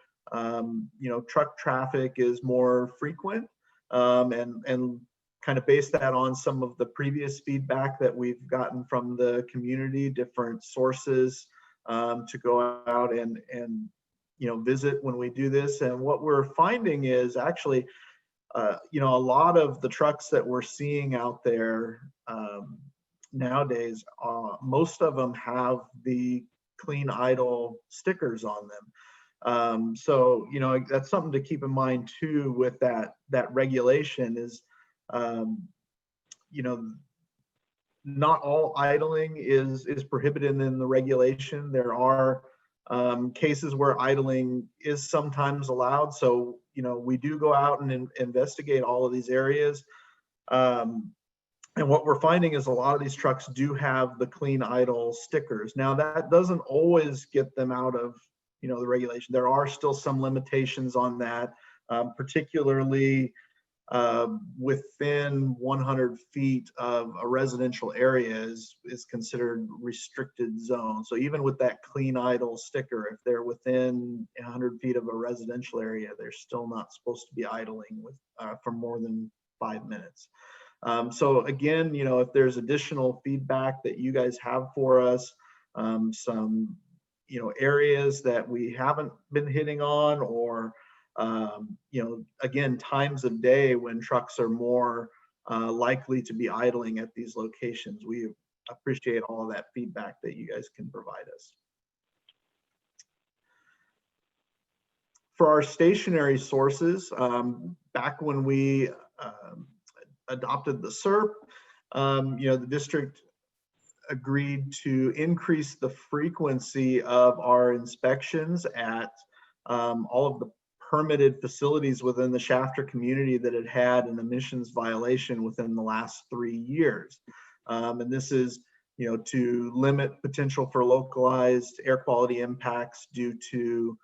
truck traffic is more frequent, and kind of base that on some of the previous feedback that we've gotten from the community, different sources to go out and visit when we do this. And what we're finding is actually, a lot of the trucks that we're seeing out there nowadays, most of them have the clean idle stickers on them. So, that's something to keep in mind too with that regulation is, not all idling is prohibited in the regulation. There are cases where idling is sometimes allowed. So, we do go out and investigate all of these areas. And what we're finding is a lot of these trucks do have the clean idle stickers. Now that doesn't always get them out of, the regulation. There are still some limitations on that, particularly within 100 feet of a residential area is considered restricted zone. So even with that clean idle sticker, if they're within 100 feet of a residential area, they're still not supposed to be idling for more than 5 minutes. So again, if there's additional feedback that you guys have for us, some areas that we haven't been hitting on, or again, times of day when trucks are more likely to be idling at these locations, we appreciate all of that feedback that you guys can provide us. For our stationary sources, back when we adopted the SERP, the district agreed to increase the frequency of our inspections at all of the permitted facilities within the Shafter community that had had an emissions violation within the last 3 years. And this is, to limit potential for localized air quality impacts due to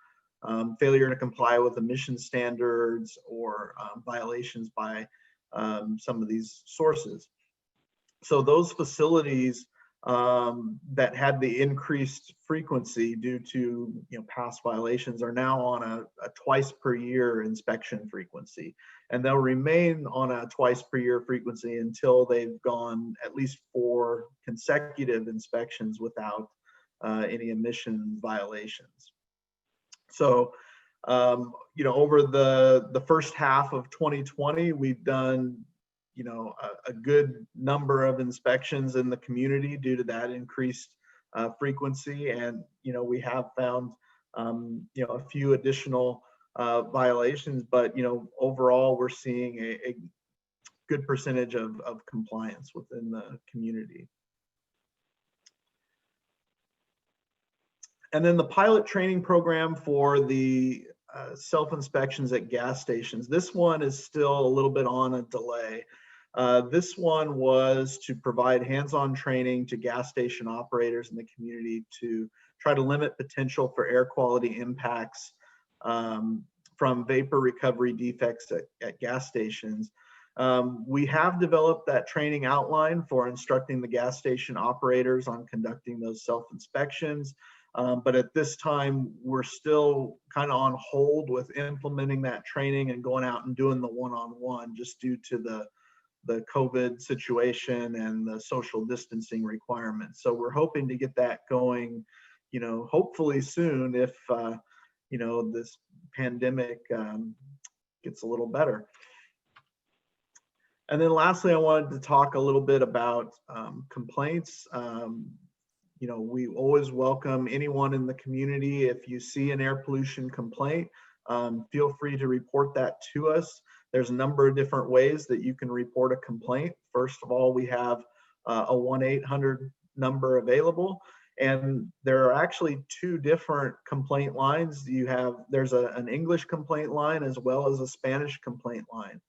failure to comply with emission standards or violations by some of these sources. So those facilities that had the increased frequency due to past violations are now on a twice per year inspection frequency, and they'll remain on a twice per year frequency until they've gone at least 4 consecutive inspections without any emission violations. So over the first half of 2020, we've done a good number of inspections in the community due to that increased frequency. And, we have found, a few additional violations, but, overall, we're seeing a good percentage of compliance within the community. And then the pilot training program for the self-inspections at gas stations. This one is still a little bit on a delay. This one was to provide hands-on training to gas station operators in the community to try to limit potential for air quality impacts from vapor recovery defects at gas stations. We have developed that training outline for instructing the gas station operators on conducting those self-inspections. But at this time, we're still kind of on hold with implementing that training and going out and doing the one-on-one just due to the COVID situation and the social distancing requirements. So we're hoping to get that going, hopefully soon if, this pandemic gets a little better. And then lastly, I wanted to talk a little bit about complaints. We always welcome anyone in the community. If you see an air pollution complaint, feel free to report that to us. There's a number of different ways that you can report a complaint. First of all, we have a 1-800 number available, and there are actually 2 different complaint lines. There's an English complaint line as well as a Spanish complaint line.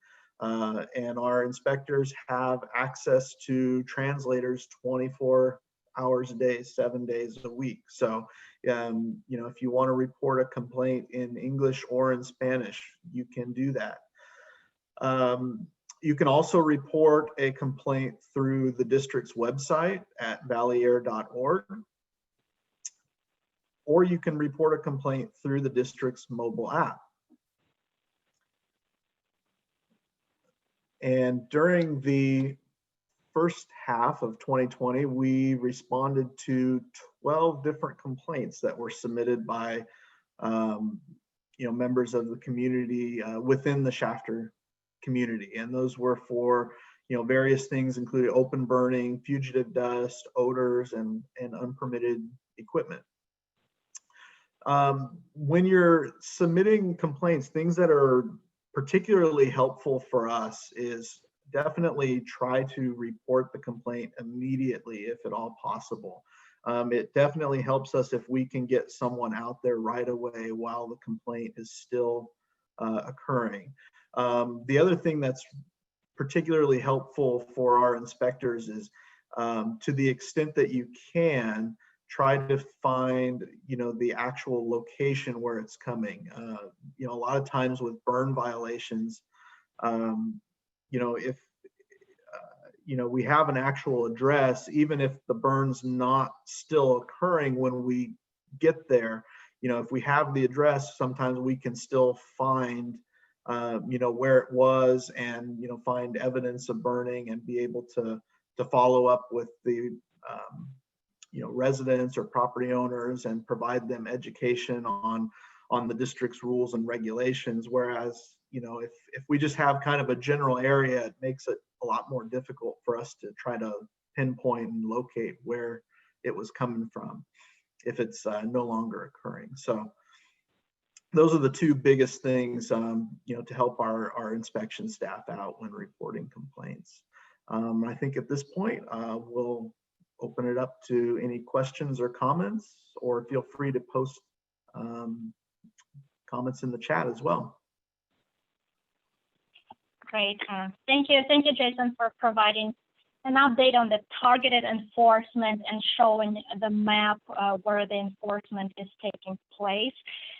And our inspectors have access to translators 24 hours a day, 7 days a week. So You know, if you want to report a complaint in English or in Spanish, you can do that. You can also report a complaint through the district's website at valleyair.org, or you can report a complaint through the district's mobile app. And during the first half of 2020, we responded to 12 different complaints that were submitted by you know, members of the community within the Shafter community. And those were for, you know, various things, including open burning, fugitive dust, odors, and unpermitted equipment. When you're submitting complaints, things that are particularly helpful for us is definitely try to report the complaint immediately if at all possible. It definitely helps us if we can get someone out there right away while the complaint is still occurring. The other thing that's particularly helpful for our inspectors is to the extent that you can, try to find, you know, the actual location where it's coming. You know, a lot of times with burn violations, you know, if you know, we have an actual address, even if the burn's not still occurring when we get there, you know, if we have the address, sometimes we can still find, you know, where it was, and, you know, find evidence of burning and be able to follow up with the, you know, residents or property owners and provide them education on the district's rules and regulations. Whereas, you know, if we just have kind of a general area, it makes it a lot more difficult for us to try to pinpoint and locate where it was coming from if it's no longer occurring. So those are the two biggest things, you know, to help our inspection staff out when reporting complaints. I think at this point, we'll open it up to any questions or comments, or feel free to post comments in the chat as well. Great. Thank you, Jason, for providing an update on the targeted enforcement and showing the map where the enforcement is taking place.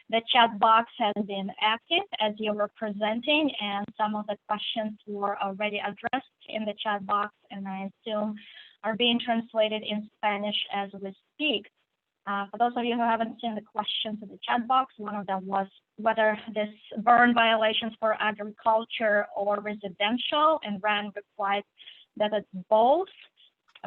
The chat box has been active as you were presenting, and some of the questions were already addressed in the chat box, and I assume are being translated in Spanish as we speak. For those of you who haven't seen the questions in the chat box, one of them was whether this burn violations for agriculture or residential, and Rand replied that it's both.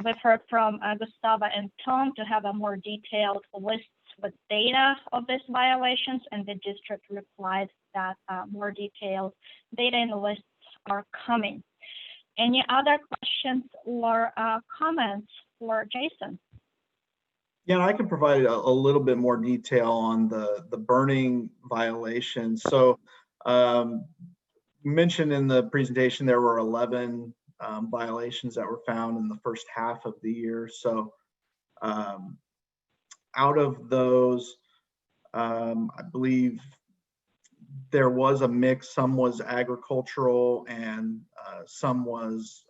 We've heard from Gustava and Tom to have a more detailed list with data of these violations, and the district replied that more detailed data in the lists are coming. Any other questions or comments for Jason? Yeah, I can provide a little bit more detail on the burning violations. So mentioned in the presentation, there were 11 violations that were found in the first half of the year. So out of those, I believe there was a mix. Some was agricultural and some was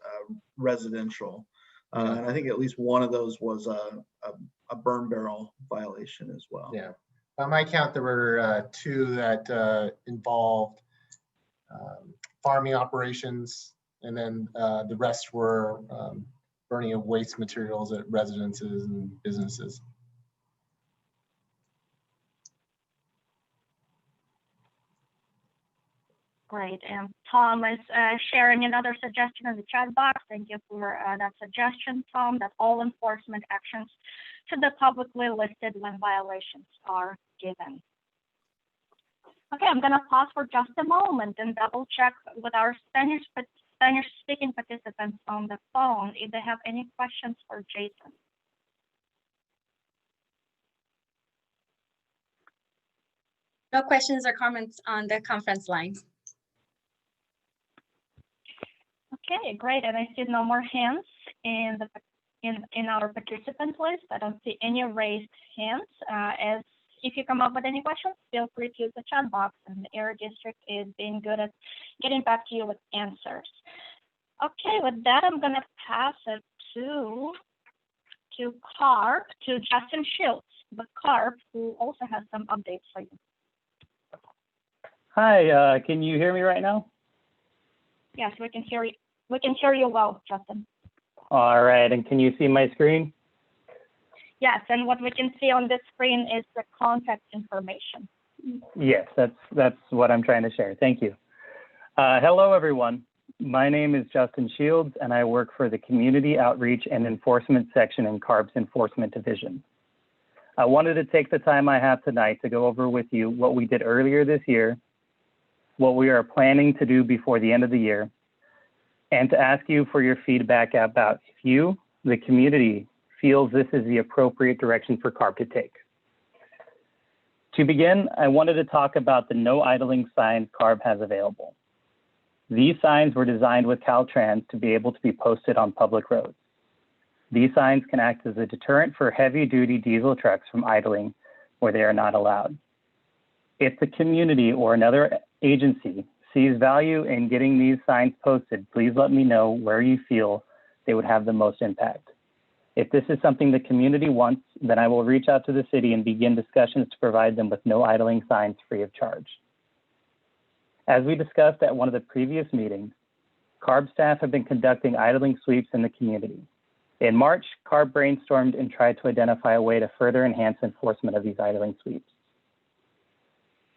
residential. And I think at least one of those was a burn barrel violation as well. Yeah, by my count, there were 2 that involved farming operations, and then the rest were burning of waste materials at residences and businesses. Great, and Tom is sharing another suggestion in the chat box. Thank you for that suggestion, Tom, that all enforcement actions should be publicly listed when violations are given. Okay, I'm gonna pause for just a moment and double check with our Spanish-speaking participants on the phone if they have any questions for Jason. No questions or comments on the conference line. Okay, great, and I see no more hands in our participant list. I don't see any raised hands. As if you come up with any questions, feel free to use the chat box, and the Area District is being good at getting back to you with answers. Okay, with that, I'm gonna pass it to Justin Schultz. but Carb, who also has some updates for you. Hi, can you hear me right now? Yes, we can hear you. We can hear you well, Justin. All right, and can you see my screen? Yes, and what we can see on this screen is the contact information. Yes, that's what I'm trying to share. Thank you. Hello, everyone. My name is Justin Shields, and I work for the Community Outreach and Enforcement section in CARB's Enforcement Division. I wanted to take the time I have tonight to go over with you what we did earlier this year, what we are planning to do before the end of the year, and to ask you for your feedback about if you, the community, feels this is the appropriate direction for CARB to take. To begin, I wanted to talk about the no idling signs CARB has available. These signs were designed with Caltrans to be able to be posted on public roads. These signs can act as a deterrent for heavy-duty diesel trucks from idling where they are not allowed. If the community or another agency sees value in getting these signs posted, please let me know where you feel they would have the most impact. If this is something the community wants, then I will reach out to the city and begin discussions to provide them with no idling signs free of charge. As we discussed at one of the previous meetings, CARB staff have been conducting idling sweeps in the community. In March, CARB brainstormed and tried to identify a way to further enhance enforcement of these idling sweeps.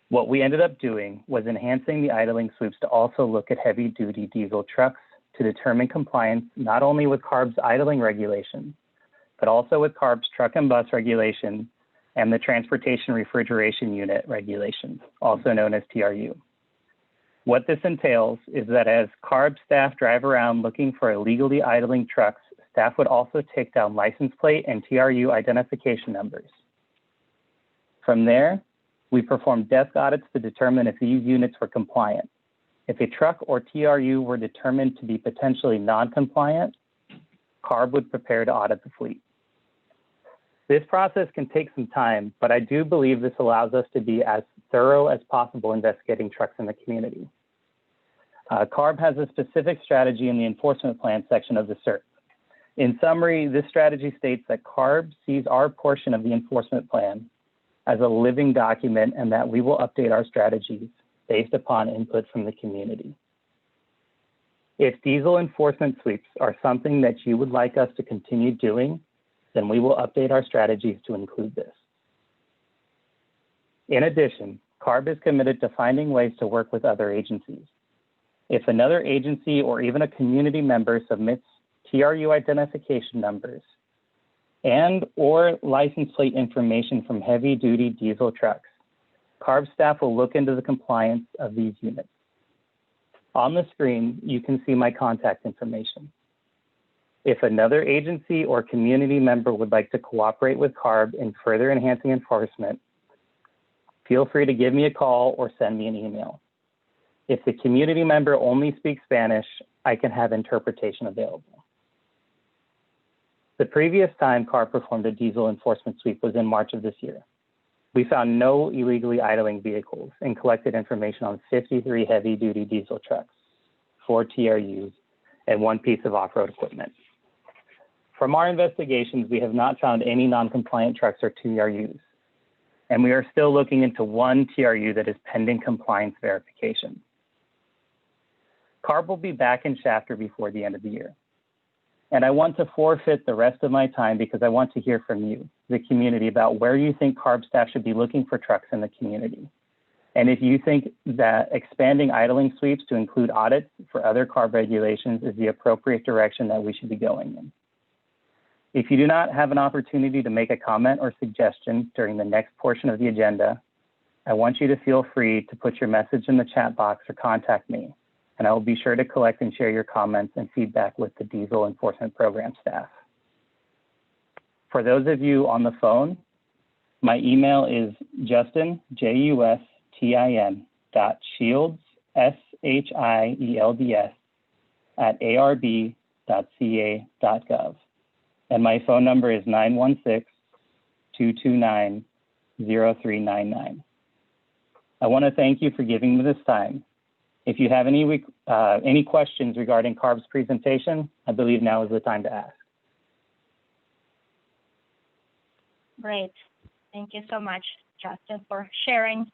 What we ended up doing was enhancing the idling sweeps to also look at heavy-duty diesel trucks to determine compliance not only with CARB's idling regulations, but also with CARB's truck and bus regulations and the Transportation Refrigeration Unit regulations, also known as TRU. What this entails is that as CARB staff drive around looking for illegally idling trucks, staff would also take down license plate and TRU identification numbers. From there, we performed desk audits to determine if these units were compliant. If a truck or TRU were determined to be potentially non-compliant, CARB would prepare to audit the fleet. This process can take some time, but I do believe this allows us to be as thorough as possible investigating trucks in the community. CARB has a specific strategy in the enforcement plan section of the CERT. In summary, this strategy states that CARB sees our portion of the enforcement plan as a living document and that we will update our strategies based upon input from the community. If diesel enforcement sweeps are something that you would like us to continue doing, then we will update our strategies to include this. In addition, CARB is committed to finding ways to work with other agencies. If another agency or even a community member submits TRU identification numbers and or license plate information from heavy-duty diesel trucks, CARB staff will look into the compliance of these units. On the screen, you can see my contact information. If another agency or community member would like to cooperate with CARB in further enhancing enforcement, feel free to give me a call or send me an email. If the community member only speaks Spanish, I can have interpretation available. The previous time CARB performed a diesel enforcement sweep was in March of this year. We found no illegally idling vehicles and collected information on 53 heavy-duty diesel trucks, 4 TRUs, and 1 piece of off-road equipment. From our investigations, we have not found any non-compliant trucks or TRUs, and we are still looking into 1 TRU that is pending compliance verification. CARB will be back in Shafter before the end of the year. And I want to forfeit the rest of my time because I want to hear from you, the community, about where you think CARB staff should be looking for trucks in the community. And if you think that expanding idling sweeps to include audits for other CARB regulations is the appropriate direction that we should be going in. If you do not have an opportunity to make a comment or suggestion during the next portion of the agenda, I want you to feel free to put your message in the chat box or contact me, and I will be sure to collect and share your comments and feedback with the Diesel Enforcement Program staff. For those of you on the phone, my email is Justin, Justin, .shields, SHIELDS, @arb.ca.gov. And my phone number is 916-229-0399. I want to thank you for giving me this time. If you have any questions regarding CARB's presentation, I believe now is the time to ask. Great. Thank you so much, Justin, for sharing a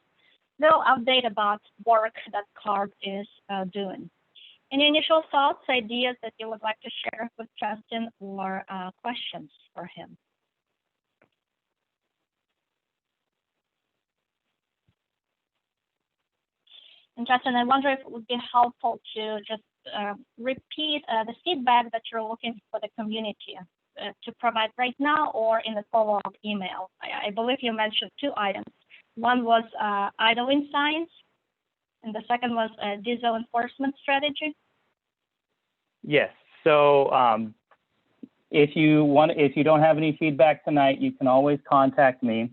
little update about work that CARB is doing. Any initial thoughts, ideas that you would like to share with Justin, or questions for him? And Justin, I wonder if it would be helpful to just repeat the feedback that you're looking for the community to provide right now or in the follow-up email. I believe you mentioned 2 items. One was idling signs, and the second was diesel enforcement strategy. Yes. So if you don't have any feedback tonight, you can always contact me.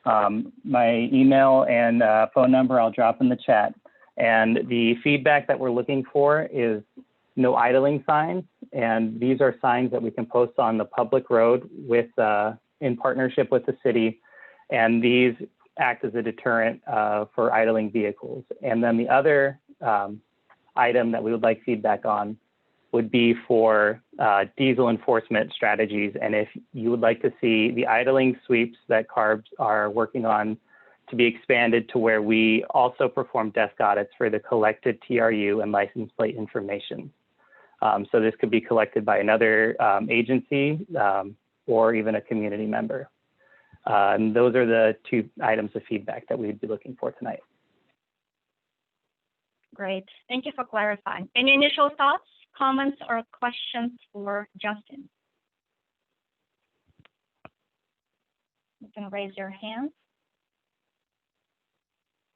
My email and phone number I'll drop in the chat. And the feedback that we're looking for is no idling signs. And these are signs that we can post on the public road with in partnership with the city. And these act as a deterrent for idling vehicles. And then the other item that we would like feedback on would be for diesel enforcement strategies. And if you would like to see the idling sweeps that CARBs are working on to be expanded to where we also perform desk audits for the collected TRU and license plate information. So this could be collected by another agency or even a community member. And those are the 2 items of feedback that we'd be looking for tonight. Great. Thank you for clarifying. Any initial thoughts, comments, or questions for Justin? You can raise your hand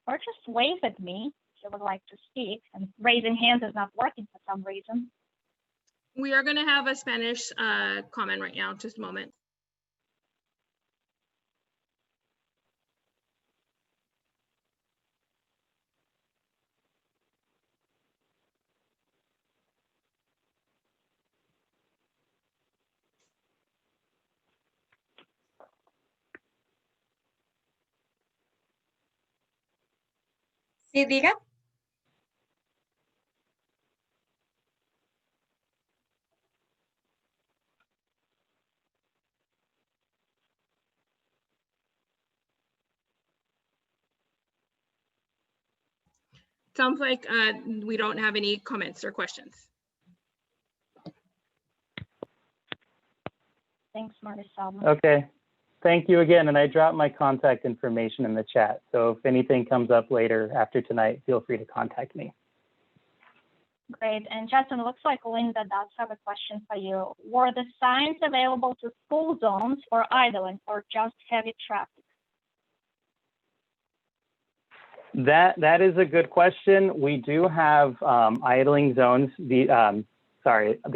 or just wave at me if you would like to speak. And raising hands is not working for some reason. We are going to have a Spanish comment right now. Just a moment. Sí, diga. Sounds like we don't have any comments or questions. Thanks, Marisol. Okay. Thank you again. And I dropped my contact information in the chat. So if anything comes up later after tonight, feel free to contact me. Great. And Justin, it looks like Linda does have a question for you. Were the signs available to school zones for idling or just heavy traffic? That is a good question. We do have idling zones. The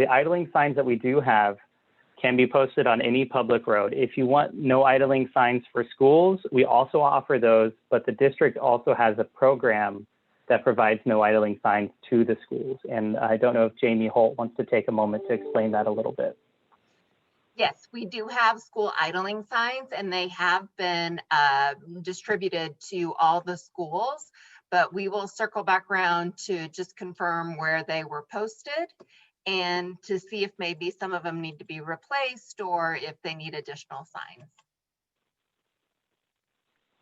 idling signs that we do have can be posted on any public road. If you want no idling signs for schools, we also offer those, but the district also has a program that provides no idling signs to the schools. And I don't know if Jamie Holt wants to take a moment to explain that a little bit. Yes, we do have school idling signs, and they have been distributed to all the schools, but we will circle back around to just confirm where they were posted and to see if maybe some of them need to be replaced or if they need additional signs.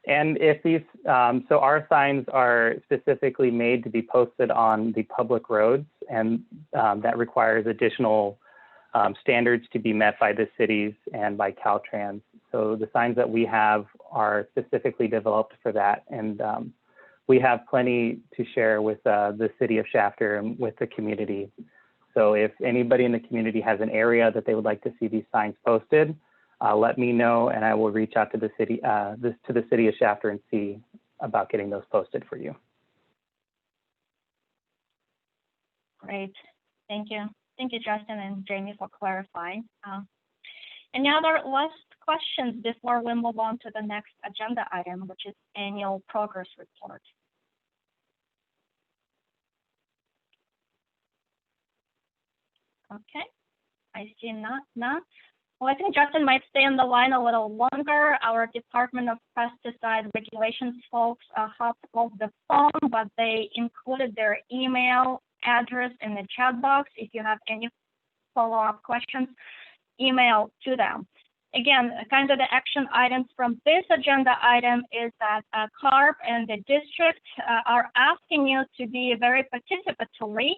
And if these, so our signs are specifically made to be posted on the public roads, and that requires additional standards to be met by the cities and by Caltrans. So the signs that we have are specifically developed for that. And we have plenty to share with the city of Shafter and with the community. So if anybody in the community has an area that they would like to see these signs posted, let me know, and I will reach out to the city of Shafter and see about getting those posted for you. Great, thank you. Thank you, Justin and Jamie, for clarifying. Any other last questions before we move on to the next agenda item, which is annual progress report? Okay, I see none. Well, I think Justin might stay on the line a little longer. Our Department of Pesticides Regulations folks hopped off the phone, but they included their email address in the chat box. If you have any follow-up questions, email to them. again, kind of the action items from this agenda item is that CARB and the district are asking you to be very participatory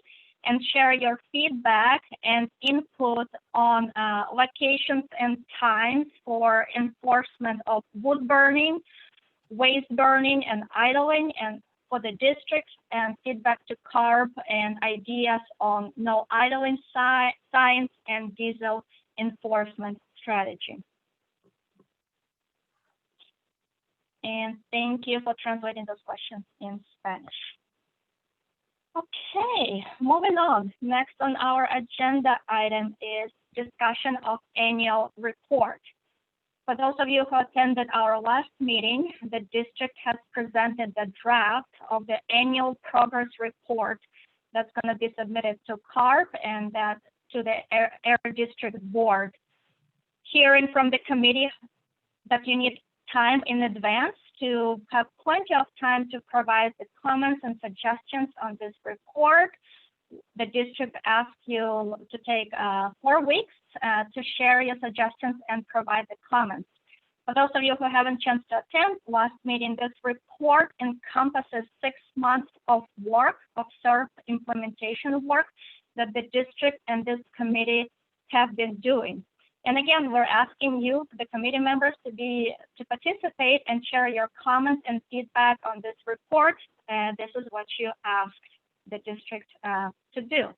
and share your feedback and input on locations and times for enforcement of wood burning, waste burning, and idling, and for the district, and feedback to CARB and ideas on no idling signs and diesel enforcement strategy. And thank you for translating those questions in Spanish. Okay, moving on. Next on our agenda item is discussion of annual report. For those of you who attended our last meeting, the district has presented the draft of the annual progress report that's going to be submitted to CARB and that to the Area District Board. Hearing from the committee that you need time in advance to have plenty of time to provide the comments and suggestions on this report. The district asks you to take 4 weeks to share your suggestions and provide the comments. For those of you who haven't chance to attend last meeting, this report encompasses 6 months of work, of SERP implementation work that the district and this committee have been doing. And again, we're asking you, the committee members, to participate and share your comments and feedback on this report. And this is what you asked the district to do.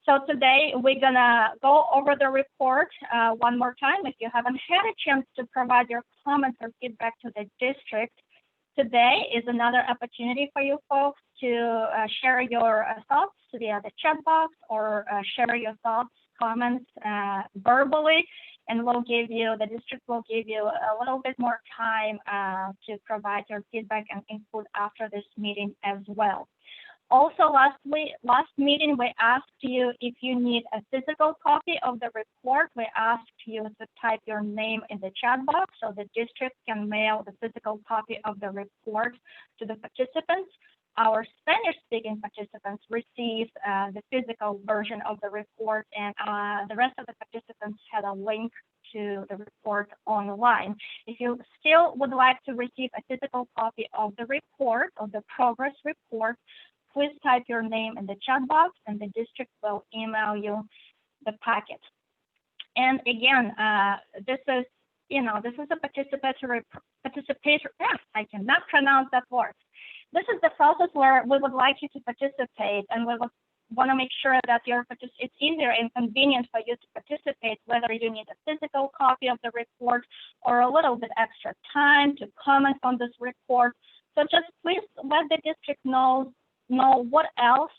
So today we're gonna go over the report one more time. If you haven't had a chance to provide your comments or feedback to the district, today is another opportunity for you folks to share your thoughts via the chat box or share your thoughts, comments verbally, and the district will give you a little bit more time to provide your feedback and input after this meeting as well. Also, last meeting, we asked you if you need a physical copy of the report. We asked you to type your name in the chat box so the district can mail the physical copy of the report to the participants. Our Spanish-speaking participants received the physical version of the report, and the rest of the participants had a link to the report online. If you still would like to receive a physical copy of the report, of the progress report, please type your name in the chat box and the district will email you the packet. And again, this is a participatory, I cannot pronounce that word. This is the process where we would like you to participate, and we would want to make sure that it's easier and convenient for you to participate, whether you need a physical copy of the report or a little bit extra time to comment on this report. So just please let the district know what else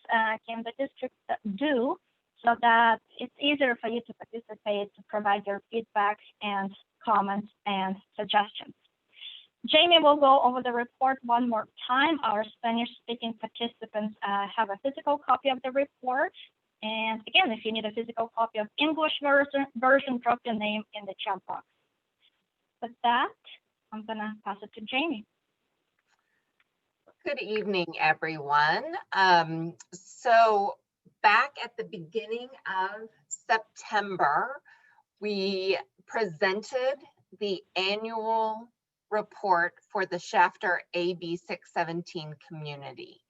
can the district do so that it's easier for you to participate, to provide your feedback and comments and suggestions. Jamie will go over the report one more time. Our Spanish-speaking participants have a physical copy of the report. And again, if you need a physical copy of English version, drop your name in the chat box. With that, I'm gonna pass it to Jamie. Good evening, everyone. So back at the beginning of September, we presented the annual report for the Shafter AB 617 community.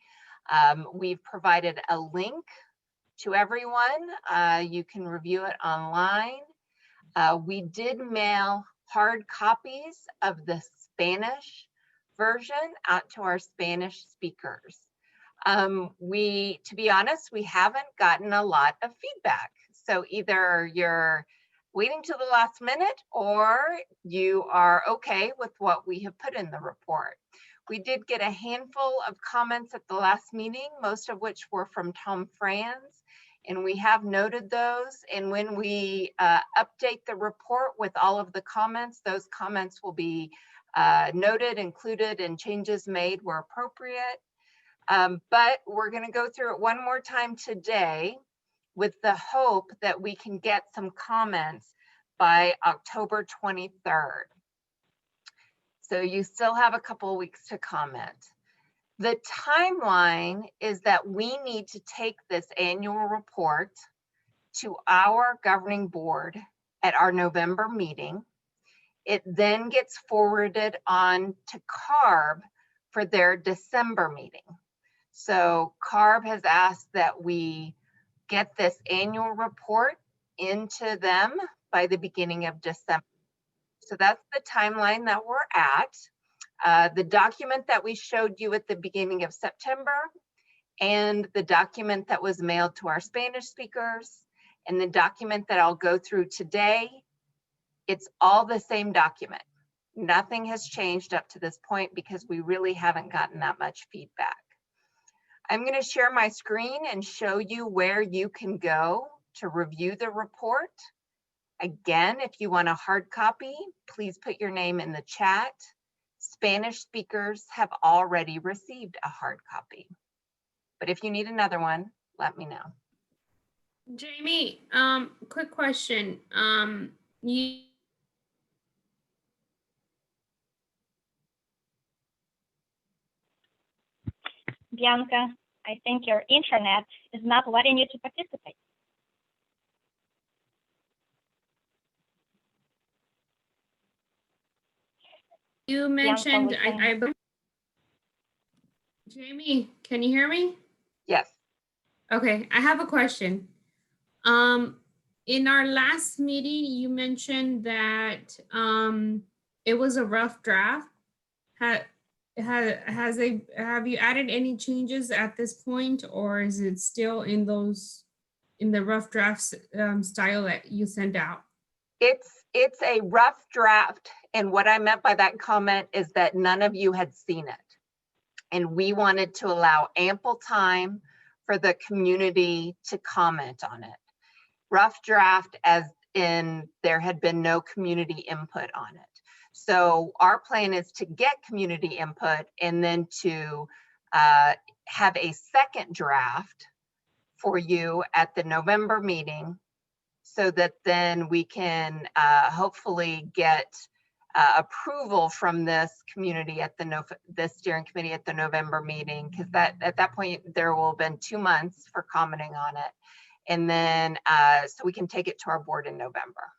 We've provided a link to everyone. You can review it online. We did mail hard copies of the Spanish version out to our Spanish speakers. To be honest, we haven't gotten a lot of feedback. So either you're waiting to the last minute or you are okay with what we have put in the report. We did get a handful of comments at the last meeting, most of which were from Tom Franz, and we have noted those. And when we update the report with all of the comments, those comments will be noted, included, and changes made where appropriate. But we're going to go through it one more time today with the hope that we can get some comments by October 23rd. So you still have a couple of weeks to comment. The timeline is that we need to take this annual report to our governing board at our November meeting. It then gets forwarded on to CARB for their December meeting. So CARB has asked that we get this annual report into them by the beginning of December. So that's the timeline that we're at. The document that we showed you at the beginning of September and the document that was mailed to our Spanish speakers and the document that I'll go through today, it's all the same document. Nothing has changed up to this point because we really haven't gotten that much feedback. I'm going to share my screen and show you where you can go to review the report. Again, if you want a hard copy, please put your name in the chat. Spanish speakers have already received a hard copy. But if you need another one, let me know. Jamie, quick question. Bianca, I think your internet is not letting you to participate. You mentioned, Jamie, can you hear me? Yes. Okay, I have a question. In our last meeting, you mentioned that it was a rough draft. Have you added any changes at this point, or is it still in the rough drafts style that you sent out? It's a rough draft, and what I meant by that comment is that none of you had seen it, and we wanted to allow ample time for the community to comment on it. Rough draft as in there had been no community input on it. So our plan is to get community input and then to have a second draft for you at the November meeting so that then we can hopefully get approval from this community at the steering committee at the November meeting, because at that point there will have been 2 months for commenting on it, and then so we can take it to our board in November.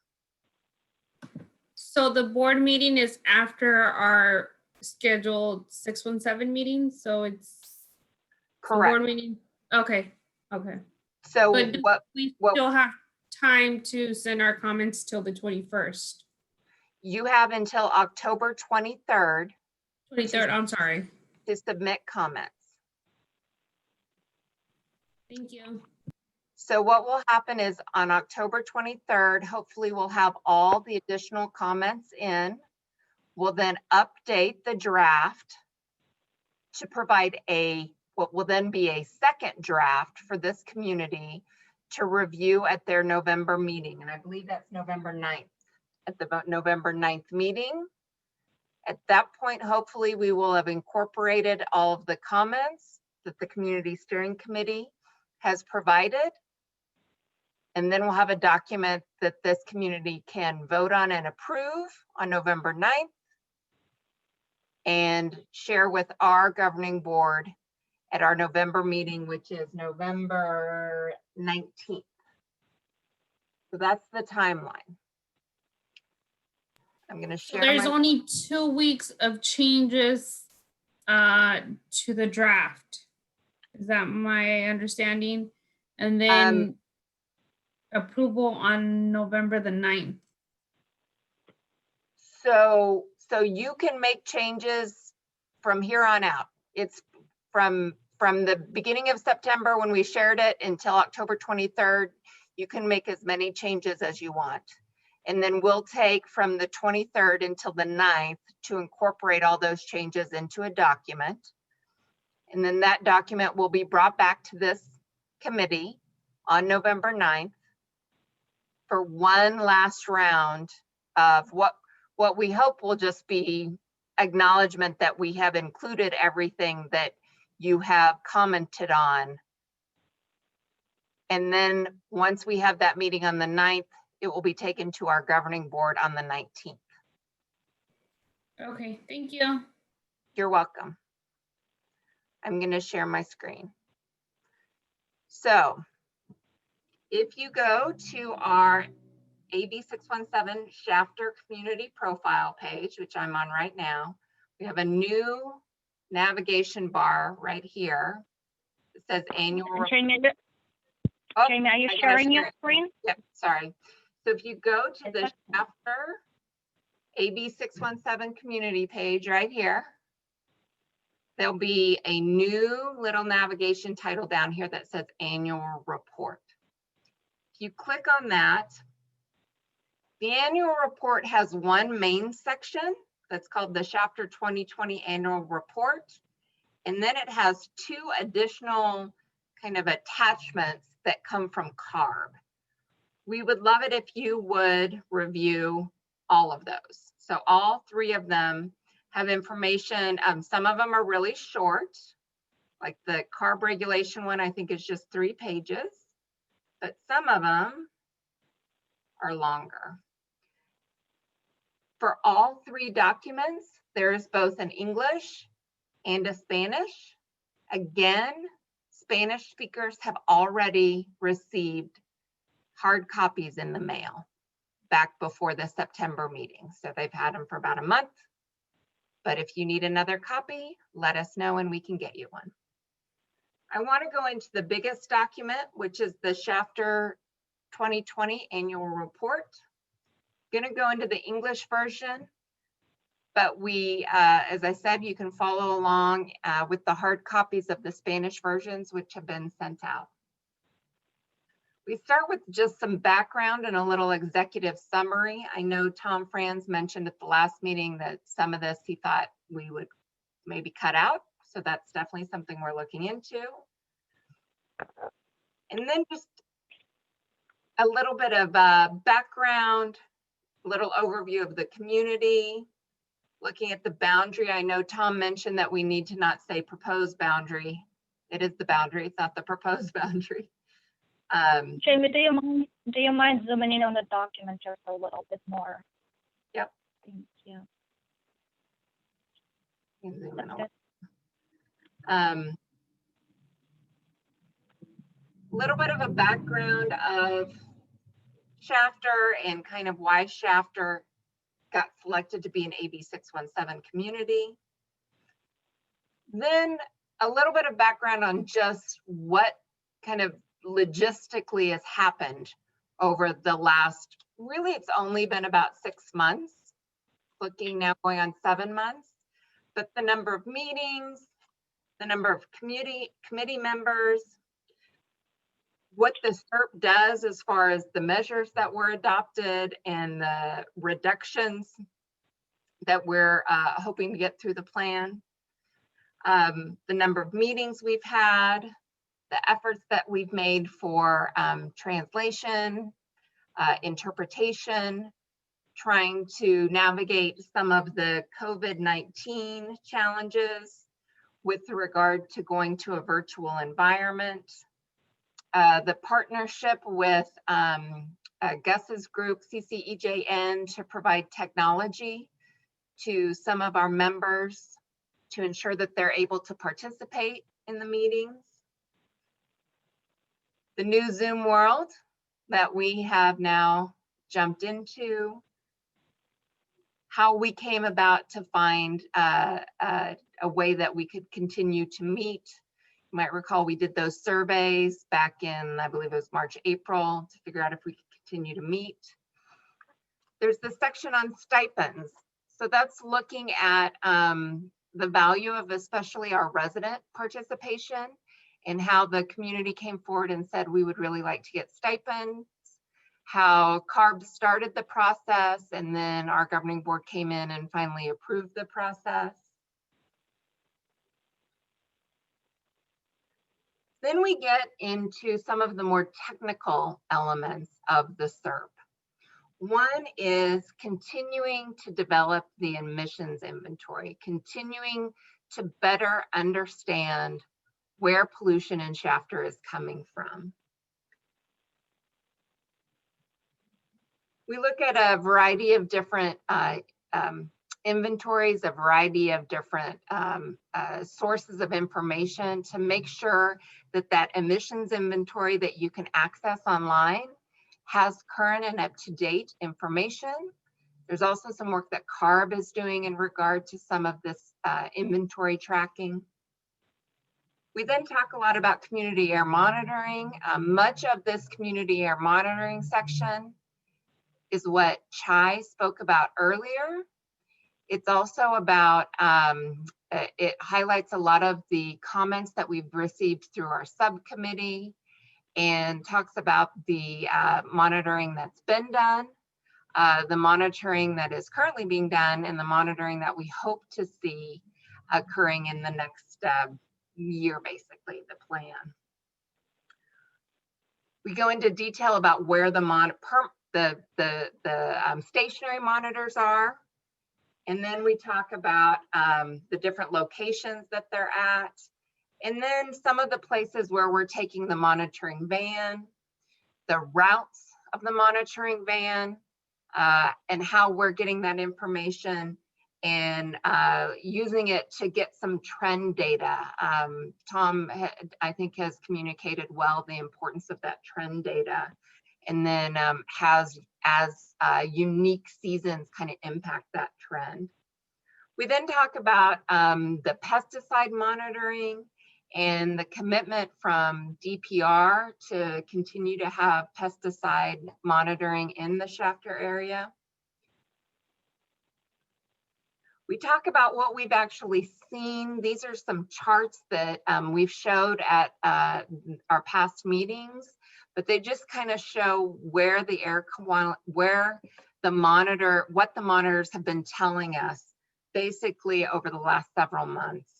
So the board meeting is after our scheduled 617 meeting, so it's correct. Board meeting. Okay. So but we still have time to send our comments till the 21st. You have until October 23rd. 23rd, I'm sorry. To submit comments. Thank you. So what will happen is on October 23rd, hopefully we'll have all the additional comments in. We'll then update the draft to provide what will then be a second draft for this community to review at their November meeting. And I believe that's November 9th. At the November 9th meeting. At that point, hopefully we will have incorporated all of the comments that the Community Steering Committee has provided. And then we'll have a document that this community can vote on and approve on November 9th and share with our governing board at our November meeting, which is November 19th. So that's the timeline. I'm going to share. So there's only 2 weeks of changes to the draft. Is that my understanding? And then approval on November the 9th. So you can make changes from here on out. It's from the beginning of September when we shared it until October 23rd. You can make as many changes as you want. And then we'll take from the 23rd until the 9th to incorporate all those changes into a document. And then that document will be brought back to this committee on November 9th for one last round of what we hope will just be acknowledgement that we have included everything that you have commented on. And then once we have that meeting on the 9th, it will be taken to our governing board on the 19th. Okay, thank you. You're welcome. I'm going to share my screen. So if you go to our AB 617 Shafter Community Profile page, which I'm on right now. We have a new navigation bar right here. It says annual. Jamie, Oh, Jamie, are you I gotta sharing your share it. screen? Yep, sorry. So if you go to the Shafter AB 617 community page right here, there'll be a new little navigation title down here that says annual report. If you click on that, the annual report has one main section that's called the Shafter 2020 annual report. And then it has two additional kind of attachments that come from CARB. We would love it if you would review all of those. So all three of them have information. Some of them are really short, like the CARB regulation one, I think is just 3 pages, but some of them are longer. For all 3 documents, there is both an English and a Spanish. Again, Spanish speakers have already received hard copies in the mail back before the September meeting. So they've had them for about a month. But if you need another copy, let us know and we can get you one. I want to go into the biggest document, which is the Shafter 2020 annual report. I'm going to go into the English version, but we, as I said, you can follow along with the hard copies of the Spanish versions, which have been sent out. We start with just some background and a little executive summary. I know Tom Franz mentioned at the last meeting that some of this he thought we would maybe cut out. So that's definitely something we're looking into. And then just a little bit of background, a little overview of the community, looking at the boundary. I know Tom mentioned that we need to not say proposed boundary. It is the boundary, it's not the proposed boundary. Jamie, do you mind zooming in on the document just a little bit more? Yep. Thank you. Little bit of a background of Shafter and kind of why Shafter got selected to be an AB 617 community. Then a little bit of background on just what kind of logistically has happened over the last, really it's only been about 6 months, looking now going on 7 months, but the number of meetings, the number of committee members, what the SERP does as far as the measures that were adopted and the reductions that we're hoping to get through the plan, the number of meetings we've had, the efforts that we've made for translation, interpretation, trying to navigate some of the COVID-19 challenges with regard to going to a virtual environment. The partnership with Gus's group, CCEJN, to provide technology to some of our members to ensure that they're able to participate in the meetings. The new Zoom world that we have now jumped into, how we came about to find a way that we could continue to meet. You might recall we did those surveys back in, I believe it was March, April, to figure out if we could continue to meet. There's the section on stipends. So that's looking at the value of especially our resident participation and how the community came forward and said we would really like to get stipends, how CARB started the process, and then our governing board came in and finally approved the process. Then we get into some of the more technical elements of the SERP. One is continuing to develop the emissions inventory, continuing to better understand where pollution in Shafter is coming from. We look at a variety of different inventories, a variety of different sources of information to make sure that that emissions inventory that you can access online has current and up-to-date information. There's also some work that CARB is doing in regard to some of this inventory tracking. We then talk a lot about community air monitoring. Much of this community air monitoring section is what Chai spoke about earlier. It's also about, it highlights a lot of the comments that we've received through our subcommittee and talks about the monitoring that's been done, the monitoring that is currently being done, and the monitoring that we hope to see occurring in the next year, basically, the plan. We go into detail about where the stationary monitors are. And then we talk about the different locations that they're at. And then some of the places where we're taking the monitoring van, the routes of the monitoring van, and how we're getting that information and using it to get some trend data. Tom, I think, has communicated well the importance of that trend data, and then has, as unique seasons kind of impact that trend. We then talk about the pesticide monitoring and the commitment from DPR to continue to have pesticide monitoring in the Shafter area. We talk about what we've actually seen. These are some charts that we've showed at our past meetings, but they just kind of show where the what the monitors have been telling us basically over the last several months.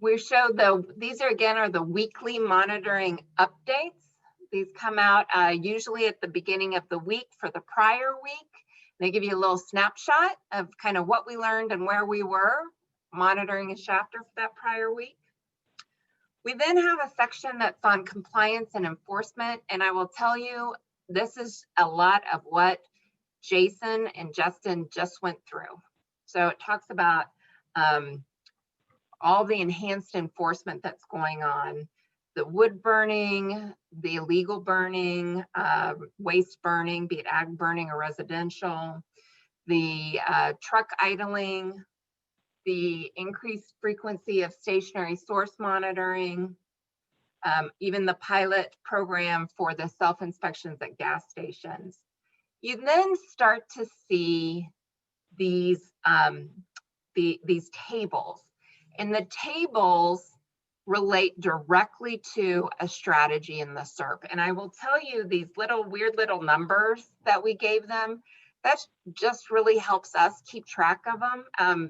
We showed these are the weekly monitoring updates. These come out usually at the beginning of the week for the prior week. They give you a little snapshot of kind of what we learned and where we were monitoring a Shafter for that prior week. We then have a section that's on compliance and enforcement. And I will tell you, this is a lot of what Jason and Justin just went through. So it talks about all the enhanced enforcement that's going on, the wood burning, the illegal burning, waste burning, be it ag burning or residential, the truck idling, the increased frequency of stationary source monitoring, even the pilot program for the self-inspections at gas stations. You then start to see these tables, and the tables relate directly to a strategy in the SERP. And I will tell you, these weird little numbers that we gave them, that just really helps us keep track of them.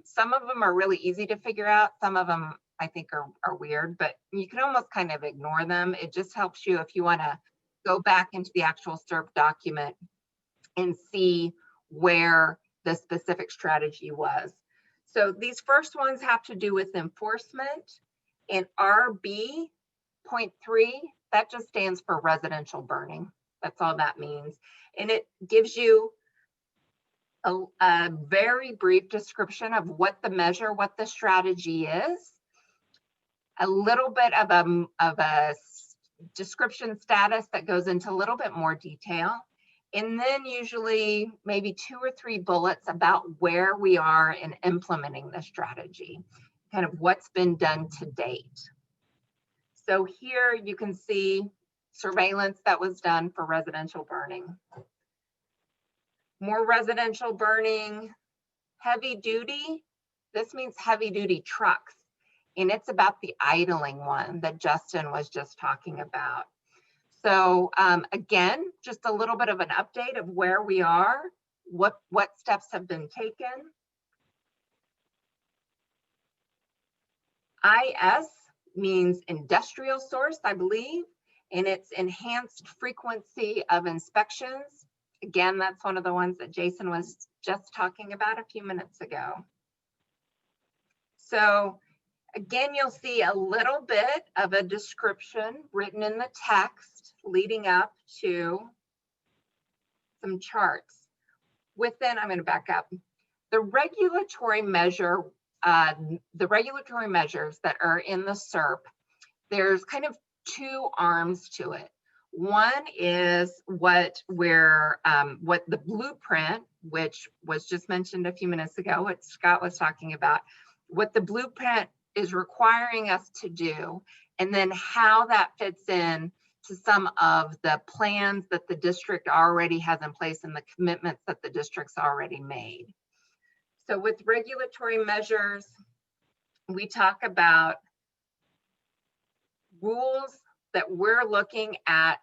Some of them are really easy to figure out. Some of them I think are weird, but you can almost kind of ignore them. It just helps you if you want to go back into the actual SERP document and see where the specific strategy was. So these first ones have to do with enforcement. And RB.3, that just stands for residential burning. That's all that means. And it gives you a very brief description of what the measure, what the strategy is, a little bit of a description status that goes into a little bit more detail, and then usually maybe 2 or 3 bullets about where we are in implementing the strategy, kind of what's been done to date. So here you can see surveillance that was done for residential burning. More residential burning, heavy duty. This means heavy duty trucks. And it's about the idling one that Justin was just talking about. So again, just a little bit of an update of where we are, what steps have been taken. IS means industrial source, I believe, and it's enhanced frequency of inspections. Again, that's one of the ones that Jason was just talking about a few minutes ago. So again, you'll see a little bit of a description written in the text leading up to some charts. Within, I'm going to back up. The regulatory measure, the regulatory measures that are in the SERP, there's kind of two arms to it. One is what the blueprint, which was just mentioned a few minutes ago, what Scott was talking about, what the blueprint is requiring us to do, and then how that fits in to some of the plans that the district already has in place and the commitments that the district's already made. So with regulatory measures, we talk about rules that we're looking at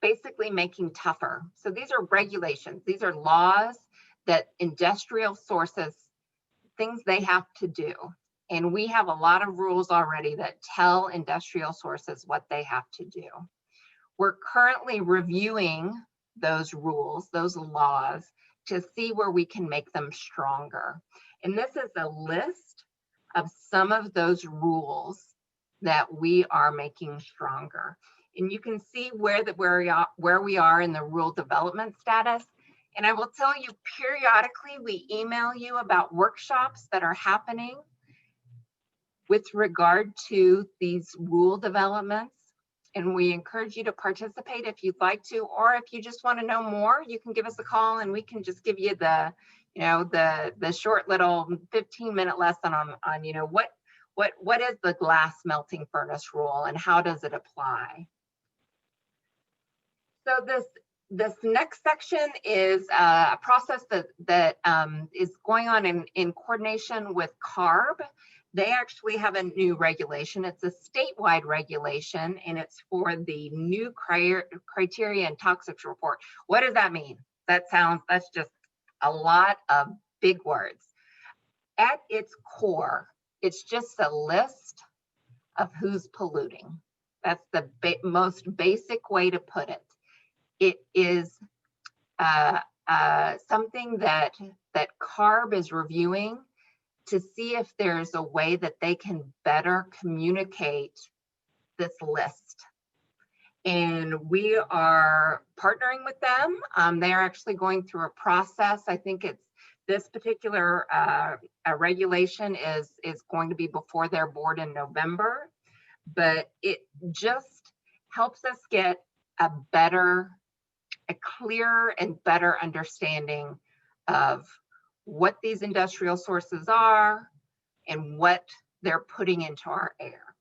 basically making tougher. So these are regulations. These are laws that industrial sources, things they have to do. And we have a lot of rules already that tell industrial sources what they have to do. We're currently reviewing those rules, those laws, to see where we can make them stronger. And this is a list of some of those rules that we are making stronger. And you can see where we are in the rule development status. And I will tell you, periodically, we email you about workshops that are happening with regard to these rule developments. And we encourage you to participate if you'd like to, or if you just want to know more, you can give us a call and we can just give you the, the short little 15-minute lesson on what is the glass melting furnace rule and how does it apply. So this next section is a process that is going on in coordination with CARB. They actually have a new regulation. It's a statewide regulation, and it's for the new criteria and toxics report. What does that mean? That's just a lot of big words. At its core, it's just a list of who's polluting. That's the most basic way to put it. It is something that CARB is reviewing to see if there's a way that they can better communicate this list. And we are partnering with them. They are actually going through a process. I think it's this particular regulation is going to be before their board in November, but it just helps us get a clearer and better understanding of what these industrial sources are and what they're putting into our air.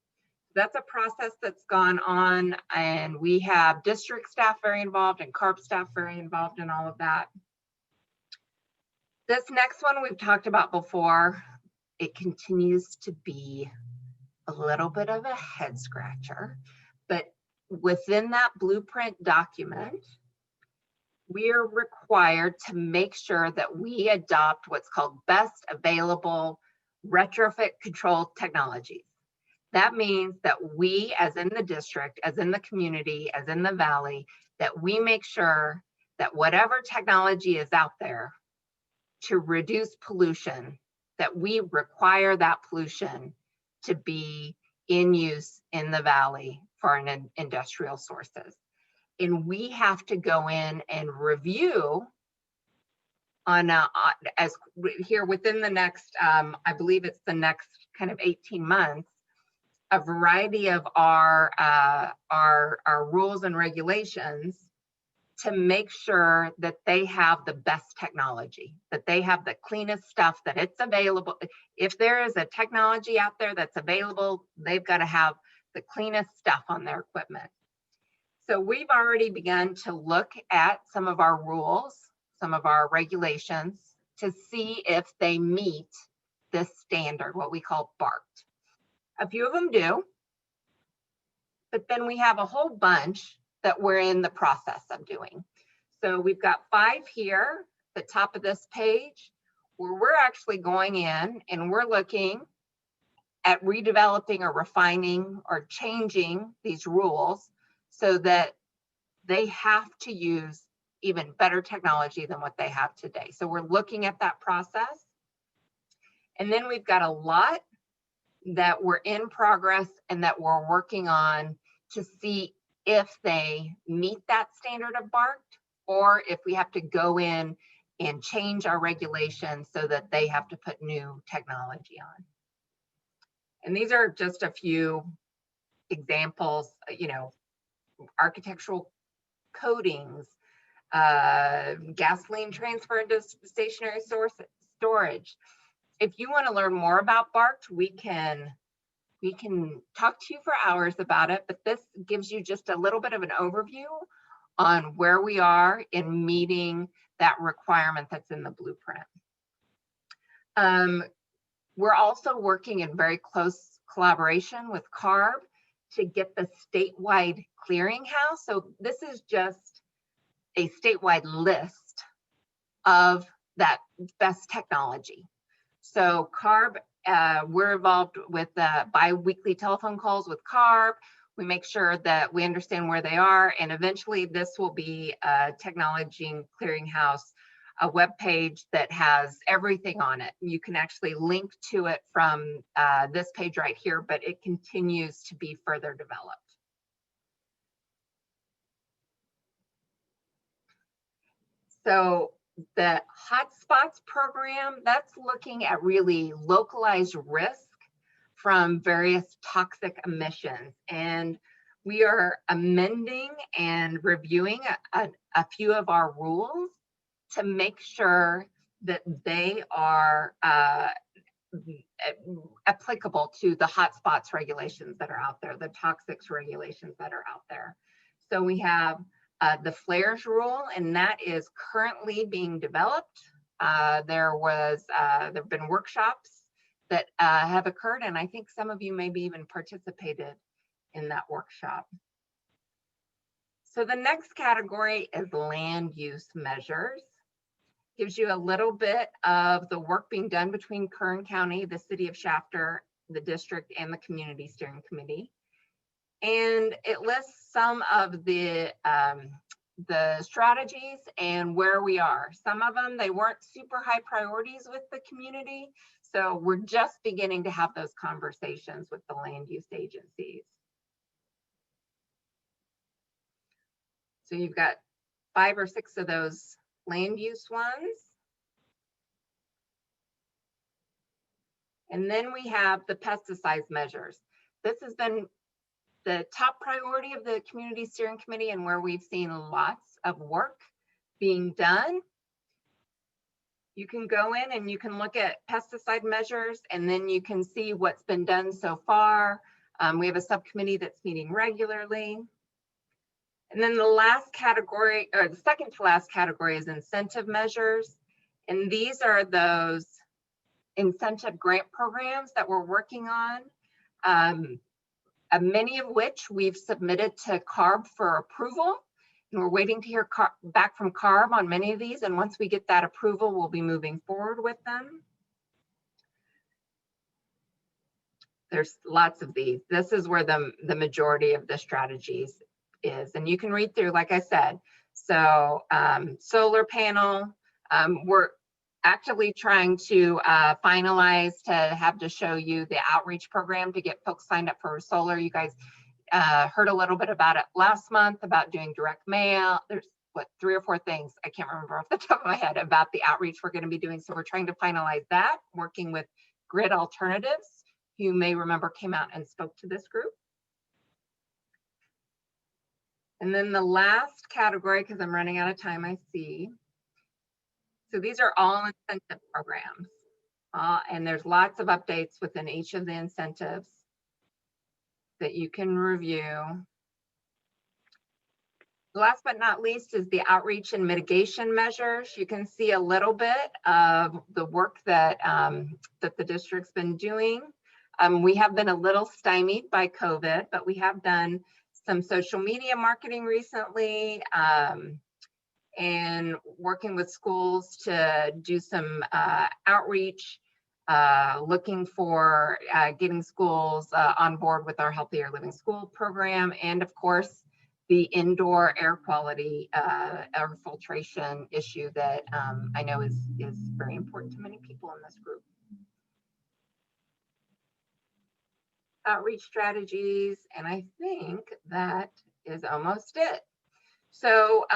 That's a process that's gone on, and we have district staff very involved and CARB staff very involved in all of that. This next one we've talked about before. It continues to be a little bit of a head scratcher, but within that blueprint document, we are required to make sure that we adopt what's called best available retrofit control technologies. That means that we, as in the district, as in the community, as in the valley, that we make sure that whatever technology is out there to reduce pollution, that we require that pollution to be in use in the valley for an industrial sources. And we have to go in and review on as here within the next, I believe it's the next kind of 18 months, a variety of our rules and regulations to make sure that they have the best technology, that they have the cleanest stuff, that it's available. If there is a technology out there that's available, they've got to have the cleanest stuff on their equipment. So we've already begun to look at some of our rules, some of our regulations to see if they meet this standard, what we call BART. A few of them do, but then we have a whole bunch that we're in the process of doing. So we've got 5 here at the top of this page where we're actually going in and we're looking at redeveloping or refining or changing these rules so that they have to use even better technology than what they have today. So we're looking at that process. And then we've got a lot that we're in progress and that we're working on to see if they meet that standard of BART or if we have to go in and change our regulations so that they have to put new technology on. And these are just a few examples, you know, architectural coatings, gasoline transfer into stationary storage. If you want to learn more about BART, we can talk to you for hours about it, but this gives you just a little bit of an overview on where we are in meeting that requirement that's in the blueprint. We're also working in very close collaboration with CARB to get the statewide clearinghouse. So this is just a statewide list of that best technology. So CARB, we're involved with bi-weekly telephone calls with CARB. We make sure that we understand where they are, and eventually this will be a technology clearinghouse, a web page that has everything on it. You can actually link to it from this page right here, but it continues to be further developed. So the hotspots program, that's looking at really localized risk from various toxic emissions. And we are amending and reviewing a few of our rules to make sure that they are applicable to the hotspots regulations that are out there, the toxics regulations that are out there. So we have the flares rule, and that is currently being developed. There have been workshops that have occurred, and I think some of you maybe even participated in that workshop. So the next category is land use measures. Gives you a little bit of the work being done between Kern County, the city of Shafter, the district, and the community steering committee. And it lists some of the strategies and where we are. Some of them, they weren't super high priorities with the community. So we're just beginning to have those conversations with the land use agencies. So you've got 5 or 6 of those land use ones. And then we have the pesticides measures. This has been the top priority of the community steering committee and where we've seen lots of work being done. You can go in and you can look at pesticide measures, and then you can see what's been done so far. We have a subcommittee that's meeting regularly. And then the last category, or the second to last category, is incentive measures. And these are those incentive grant programs that we're working on, many of which we've submitted to CARB for approval. And we're waiting to hear back from CARB on many of these. And once we get that approval, we'll be moving forward with them. There's lots of these. This is where the majority of the strategies is. And you can read through, like I said. So solar panel, we're actively trying to finalize to show you the outreach program to get folks signed up for solar. You guys heard a little bit about it last month about doing direct mail. There's what, 3 or 4 things, I can't remember off the top of my head, about the outreach we're going to be doing. So we're trying to finalize that, working with Grid Alternatives, who you may remember came out and spoke to this group. And then the last category, because I'm running out of time, I see. So these are all incentive programs, and there's lots of updates within each of the incentives that you can review. Last but not least is the outreach and mitigation measures. You can see a little bit of the work that, that the district's been doing. We have been a little stymied by COVID, but we have done some social media marketing recently, and working with schools to do some outreach, looking for getting schools on board with our Healthier Living School program, and of course, the indoor air quality, air filtration issue that I know is very important to many people in this group. Outreach strategies, and I think that is almost it. So,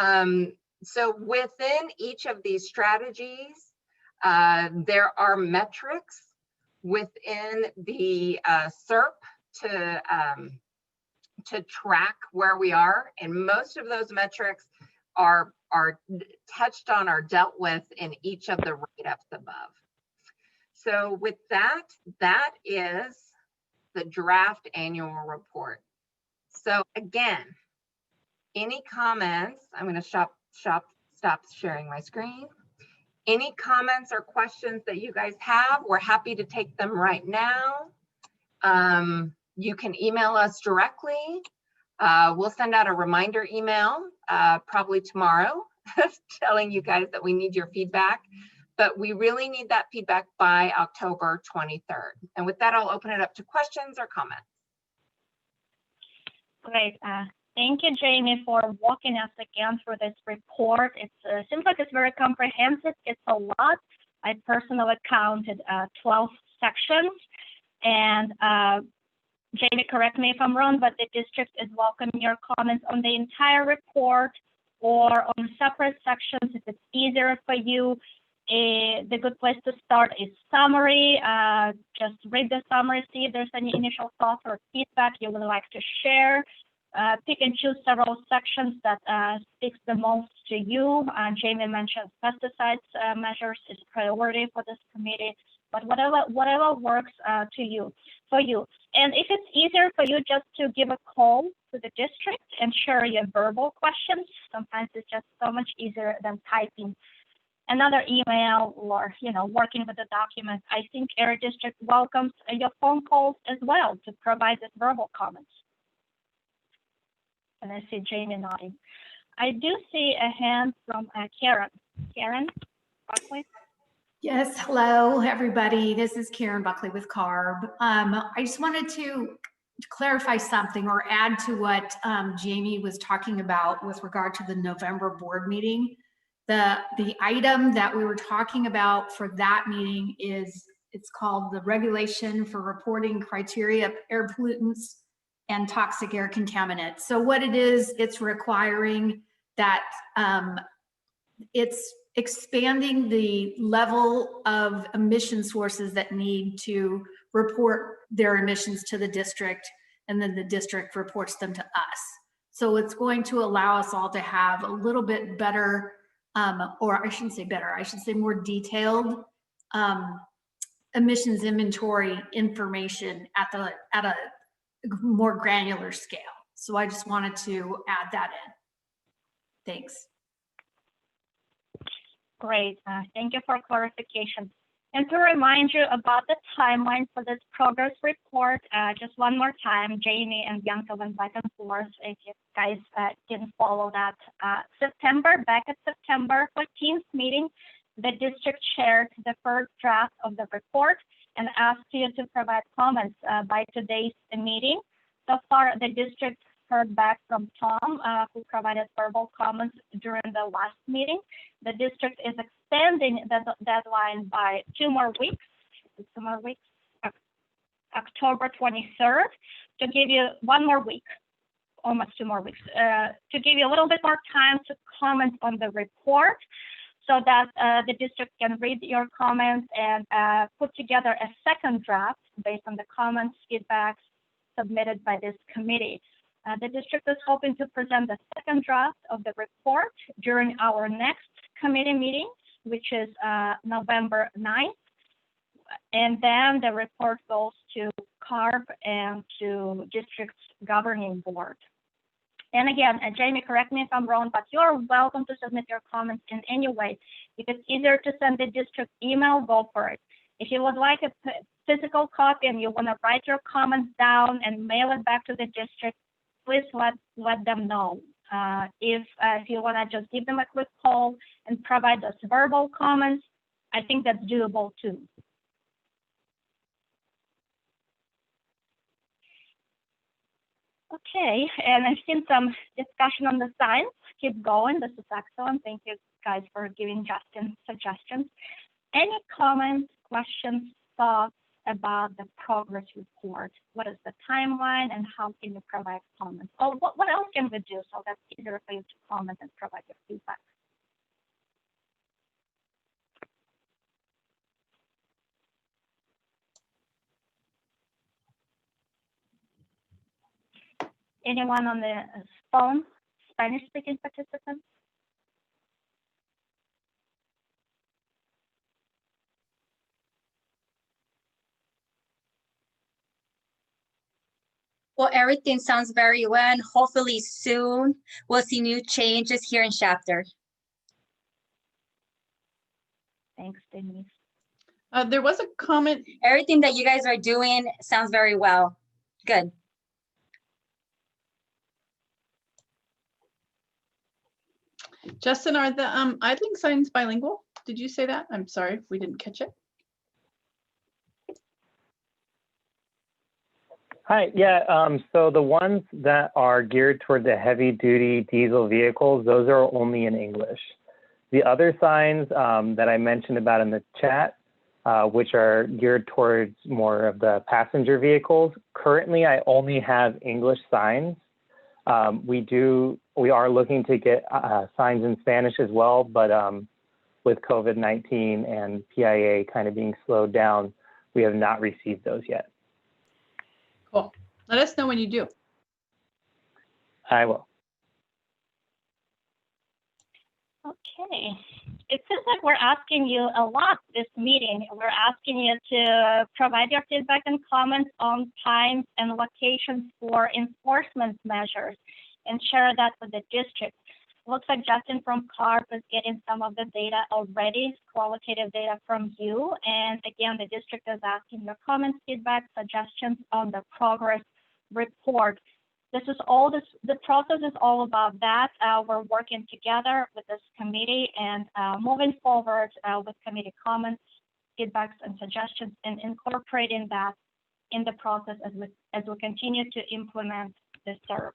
so within each of these strategies, there are metrics within the SERP to track where we are. And most of those metrics are touched on or dealt with in each of the write-ups above. So with that, that is the draft annual report. So again, any comments? I'm going to stop sharing my screen. Any comments or questions that you guys have, we're happy to take them right now. You can email us directly. We'll send out a reminder email probably tomorrow telling you guys that we need your feedback, but we really need that feedback by October 23rd. And with that, I'll open it up to questions or comments. Great. Thank you, Jamie, for walking us again through this report. It seems like it's very comprehensive. It's a lot. I personally counted 12 sections. And Jamie, correct me if I'm wrong, but the district is welcoming your comments on the entire report or on separate sections if it's easier for you. The good place to start is summary. Just read the summary, see if there's any initial thoughts or feedback you would like to share. Pick and choose several sections that speaks the most to you. Jamie mentioned pesticides measures is priority for this committee, but whatever works for you. And if it's easier for you just to give a call to the district and share your verbal questions, sometimes it's just so much easier than typing another email or working with the document. I think Air District welcomes your phone calls as well to provide this verbal comments. And I see Jamie nodding. I do see a hand from Karen. Karen Buckley. Yes, hello, everybody. This is Karen Buckley with CARB. I just wanted to clarify something or add to what Jamie was talking about with regard to the November board meeting. The item that we were talking about for that meeting it's called the Regulation for Reporting Criteria of Air Pollutants and Toxic Air Contaminants. So what it is, it's requiring that it's expanding the level of emission sources that need to report their emissions to the district, and then the district reports them to us. So it's going to allow us all to have a little bit better, or I shouldn't say better, I should say more detailed emissions inventory information at a more granular scale. So I just wanted to add that in. Thanks. Great. Thank you for clarification. And to remind you about the timeline for this progress report, just one more time, Jamie and Bianca went back and forth if you guys didn't follow that. Back at September 14th meeting, the district shared the first draft of the report and asked you to provide comments by today's meeting. So far, the district heard back from Tom, who provided verbal comments during the last meeting. The district is extending the deadline by 2 more weeks, October 23rd, to give you 1 more week, almost 2 more weeks, to give you a little bit more time to comment on the report so that the district can read your comments and put together a second draft based on the comments, feedbacks submitted by this committee. The district is hoping to present the second draft of the report during our next committee meeting, which is November 9th. And then the report goes to CARB and to district's governing board. And again, Jamie, correct me if I'm wrong, but you're welcome to submit your comments in any way. If it's easier to send the district email, go for it. If you would like a physical copy and you want to write your comments down and mail it back to the district, please let them know. If you want to just give them a quick call and provide us verbal comments, I think that's doable too. Okay, and I've seen some discussion on the signs. Keep going, this is excellent. Thank you guys for giving Justin suggestions. Any comments, questions, thoughts about the progress report? What is the timeline and how can you provide comments? Or what else can we do so that's easier for you to comment and provide your feedback? Anyone on the phone, Spanish-speaking participants? Well, everything sounds very well, and hopefully soon we'll see new changes here in chapter. Thanks, Denise. There was a comment. Everything that you guys are doing sounds very well. Good. Justin, are the idling signs bilingual? Did you say that? I'm sorry if we didn't catch it. Hi, yeah, so the ones that are geared toward the heavy duty diesel vehicles, those are only in English. The other signs that I mentioned about in the chat, which are geared towards more of the passenger vehicles, currently I only have English signs. We are looking to get signs in Spanish as well, but with COVID-19 and PIA kind of being slowed down, we have not received those yet. Cool. Let us know when you do. I will. Okay. It seems like we're asking you a lot this meeting. We're asking you to provide your feedback and comments on times and locations for enforcement measures and share that with the district. Looks like Justin from CARB is getting some of the data already, qualitative data from you. And again, the district is asking your comments, feedback, suggestions on the progress report. This is all the process is all about that. We're working together with this committee and moving forward with committee comments, feedbacks, and suggestions, and incorporating that in the process as we continue to implement the SERP.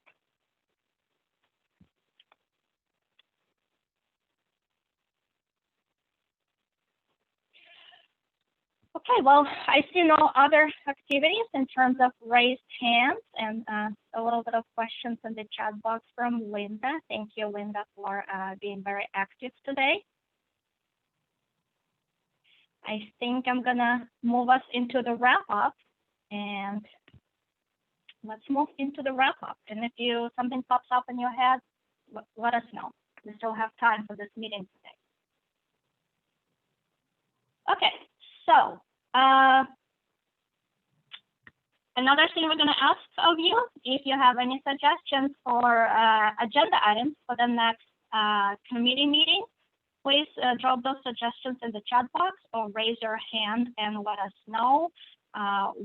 Okay, well, I see no other activities in terms of raised hands and a little bit of questions in the chat box from Linda. Thank you, Linda, for being very active today. I think I'm gonna move us into the wrap up, and let's move into the wrap up. And if something pops up in your head, let us know. We still have time for this meeting today. Okay, so another thing we're going to ask of you, if you have any suggestions for agenda items for the next committee meeting, please drop those suggestions in the chat box or raise your hand and let us know.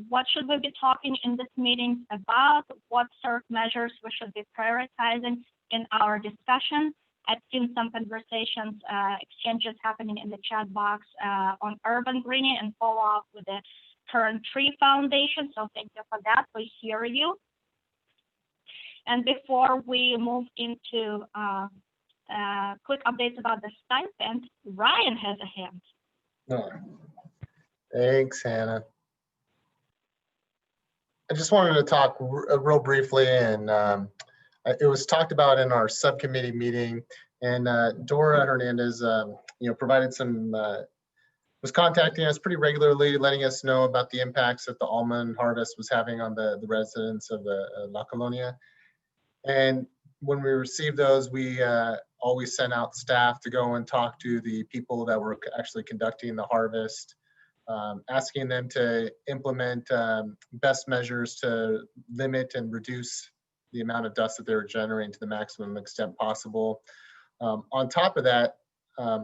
What should we be talking in this meeting about? What SERP measures we should be prioritizing in our discussion? I've seen some conversations, exchanges happening in the chat box on urban greening and follow up with the current tree foundation. So thank you for that. We hear you. And before we move into quick updates about the stipend, Ryan has a hand. Oh. Thanks, Hannah. I just wanted to talk real briefly, and it was talked about in our subcommittee meeting, and Dora Hernandez, provided some, was contacting us pretty regularly, letting us know about the impacts that the almond harvest was having on the residents of La Colonia. And when we received those, we always sent out staff to go and talk to the people that were actually conducting the harvest, asking them to implement best measures to limit and reduce the amount of dust that they were generating to the maximum extent possible. On top of that,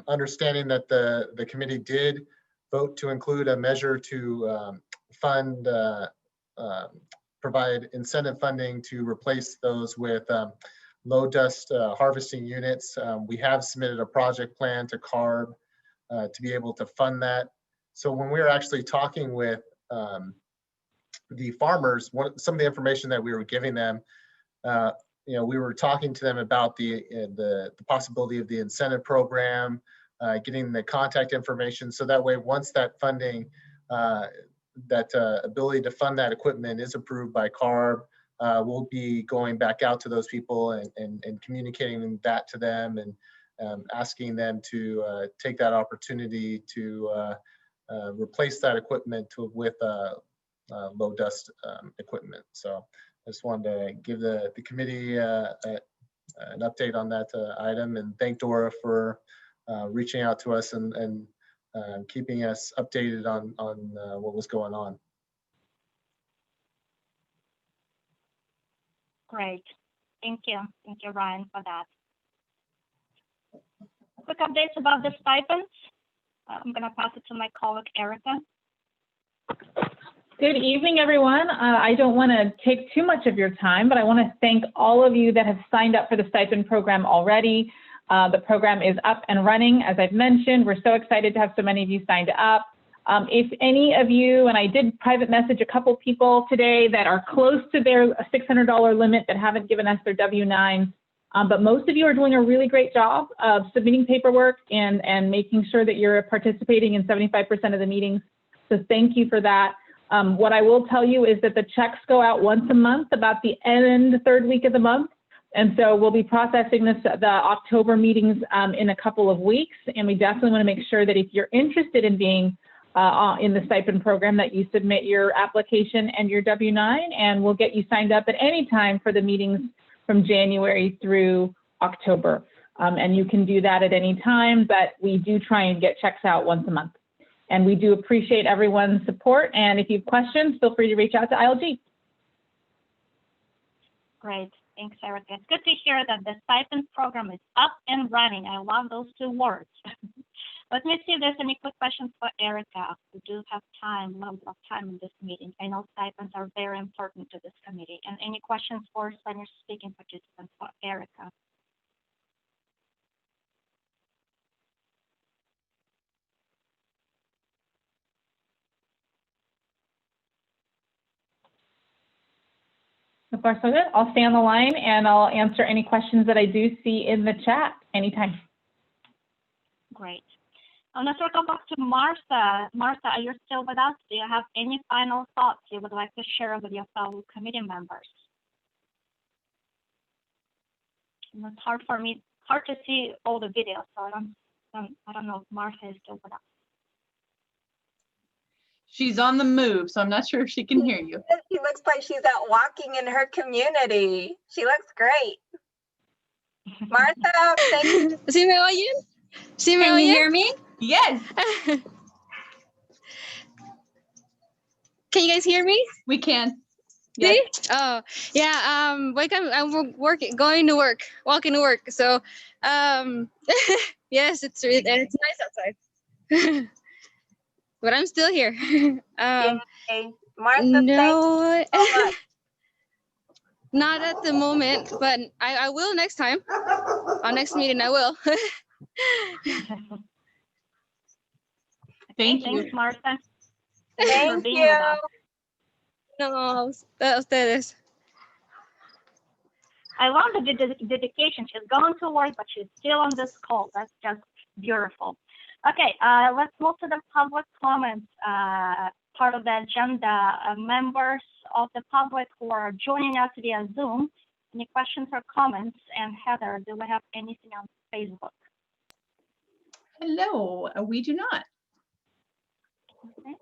understanding that the committee did vote to include a measure to fund, provide incentive funding to replace those with low dust harvesting units. We have submitted a project plan to CARB to be able to fund that. So when we were actually talking with the farmers, some of the information that we were giving them, we were talking to them about the possibility of the incentive program, getting the contact information. So that way, once that funding, that ability to fund that equipment is approved by CARB, we'll be going back out to those people and communicating that to them and asking them to take that opportunity to replace that equipment with low dust equipment. So I just wanted to give the committee an update on that item, and thank Dora for reaching out to us and keeping us updated on what was going on. Great. Thank you. Thank you, Ryan, for that. Quick updates about the stipends. I'm going to pass it to my colleague, Erica. Good evening, everyone. I don't want to take too much of your time, but I want to thank all of you that have signed up for the stipend program already. The program is up and running. As I've mentioned, we're so excited to have so many of you signed up. If any of you, and I did private message a couple people today that are close to their $600 limit that haven't given us their W-9s, but most of you are doing a really great job of submitting paperwork and making sure that you're participating in 75% of the meetings. So thank you for that. What I will tell you is that the checks go out once a month, about the third week of the month. And so we'll be processing the October meetings in a couple of weeks. And we definitely want to make sure that if you're interested in being in the stipend program, that you submit your application and your W-9, and we'll get you signed up at any time for the meetings from January through October. And you can do that at any time, but we do try and get checks out once a month. And we do appreciate everyone's support. And if you have questions, feel free to reach out to ILG. Great. Thanks, Erica. It's good to hear that the stipend program is up and running. I love those two words. Let me see if there's any quick questions for Erica. We do have time, a lot of time in this meeting. I know stipends are very important to this committee. And any questions for Spanish-speaking participants for Erica? So far, so good. I'll stay on the line and I'll answer any questions that I do see in the chat anytime. Great. I'm going to circle back to Martha. Martha, are you still with us? Do you have any final thoughts you would like to share with your fellow committee members? And it's hard to see all the videos, so I don't know if Martha is still with us. She's on the move, so I'm not sure if she can hear you. She looks like she's out walking in her community. She looks great. Martha, thank you. ¿Sí me oyen? ¿Sí me Can you oyen? hear me? Yes. Can you guys hear me? We can. See? Yes. Oh, yeah. I'm going to work, walking to work. So, yes, it's nice outside. But I'm still here. Martha, no, thank you so much. not at the moment, but I will next time. Our next meeting, I will. Thank you. Thanks, Martha. Thank you. No, ustedes. I love the dedication. She's going to work, but she's still on this call. That's just beautiful. Okay, let's move to the public comments part of the agenda. Members of the public who are joining us via Zoom, any questions or comments? And Heather, do we have anything on Facebook? Hello, we do not. Okay.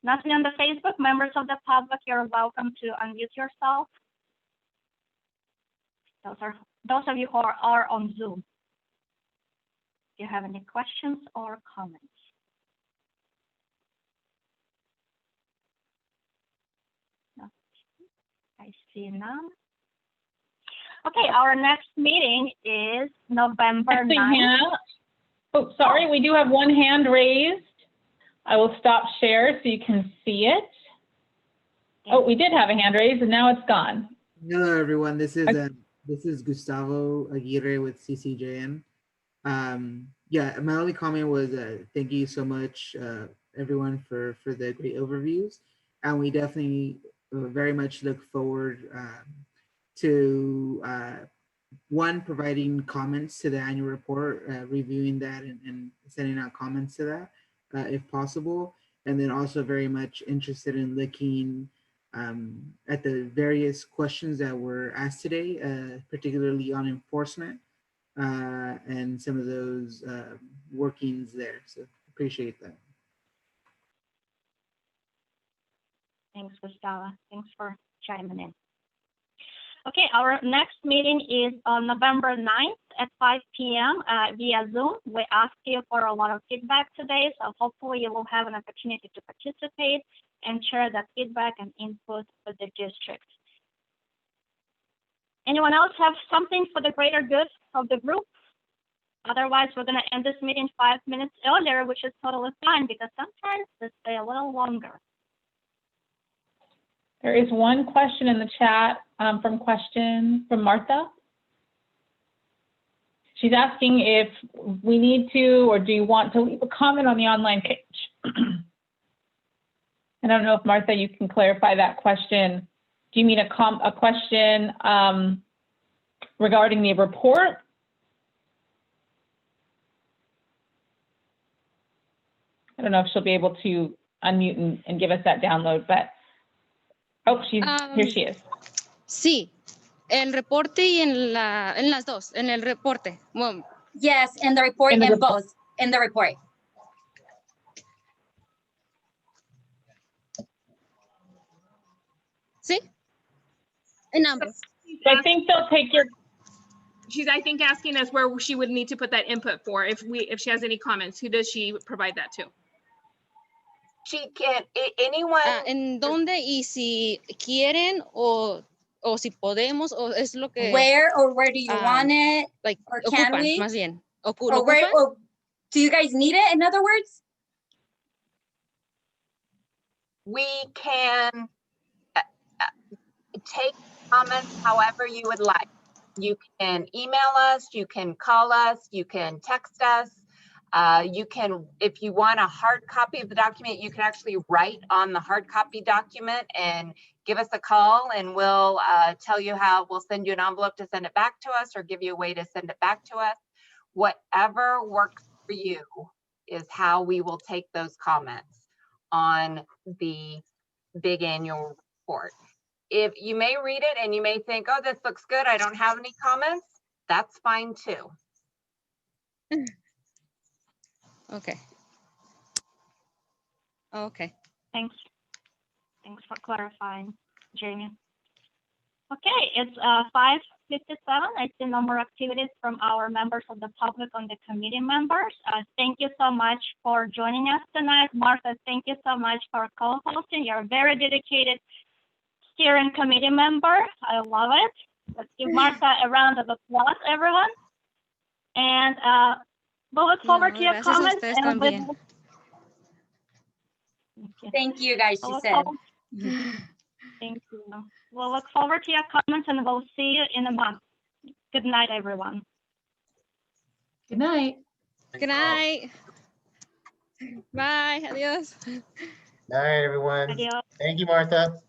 Nothing on the Facebook. Members of the public, you're welcome to unmute yourself. Those of you who are on Zoom. Do you have any questions or comments? No. I see none. Okay, our next meeting is November 9th. Hannah, oh, sorry, we do have one hand raised. I will stop share so you can see it. Oh, we did have a hand raised and now it's gone. Hello, everyone. This is Gustavo Aguirre with CCJN. Yeah, my only comment was thank you so much, everyone, for the great overviews. And we definitely very much look forward to one, providing comments to the annual report, reviewing that and sending out comments to that if possible. And then also very much interested in looking at the various questions that were asked today, particularly on enforcement and some of those workings there. So appreciate that. Thanks, Gustavo. Thanks for chiming in. Okay, our next meeting is on November 9th at 5 p.m. Via Zoom. We asked you for a lot of feedback today, so hopefully you will have an opportunity to participate and share that feedback and input with the district. Anyone else have something for the greater good of the group? Otherwise, we're going to end this meeting 5 minutes earlier, which is totally fine because sometimes they stay a little longer. There is one question in the chat from Martha. She's asking if we need to, or do you want to leave a comment on the online page? I don't know if Martha, you can clarify that question. Do you mean a question regarding the report? I don't know if she'll be able to unmute and give us that download, but oh, here she is. Sí, el reporte y en las dos, en el reporte. Well, yes, in the report and both in the report. Sí, en ambos. I think they'll take your. She's, I think, asking us where she would need to put that input for if she has any comments. Who does she provide that to? She can, anyone. ¿En dónde y si quieren o si podemos o es lo que. Where do you want it? Like, or ocupan, can we? más bien. Or where, or do you guys need it? In other words, we can take comments however you would like. You can email us, you can call us, you can text us. You can, if you want a hard copy of the document, you can actually write on the hard copy document and give us a call, and we'll tell you how. We'll send you an envelope to send it back to us or give you a way to send it back to us. Whatever works for you is how we will take those comments on the big annual report. If you may read it and you may think, oh, this looks good, I don't have any comments, that's fine too. Okay. Okay. Thanks for clarifying, Jamie. Okay, it's 5:57. I see no more activities from our members of the public on the committee members. Thank you so much for joining us tonight. Martha, thank you so much for co-hosting. You're a very dedicated steering committee member. I love it. Let's give Martha a round of applause, everyone. And we'll look forward to your comments. And thank you guys, she said. Thank you. We'll look forward to your comments and we'll see you in a month. Good night, everyone. Good night. Good night. Bye. Adios. Night, everyone. Adios. Thank you, Martha.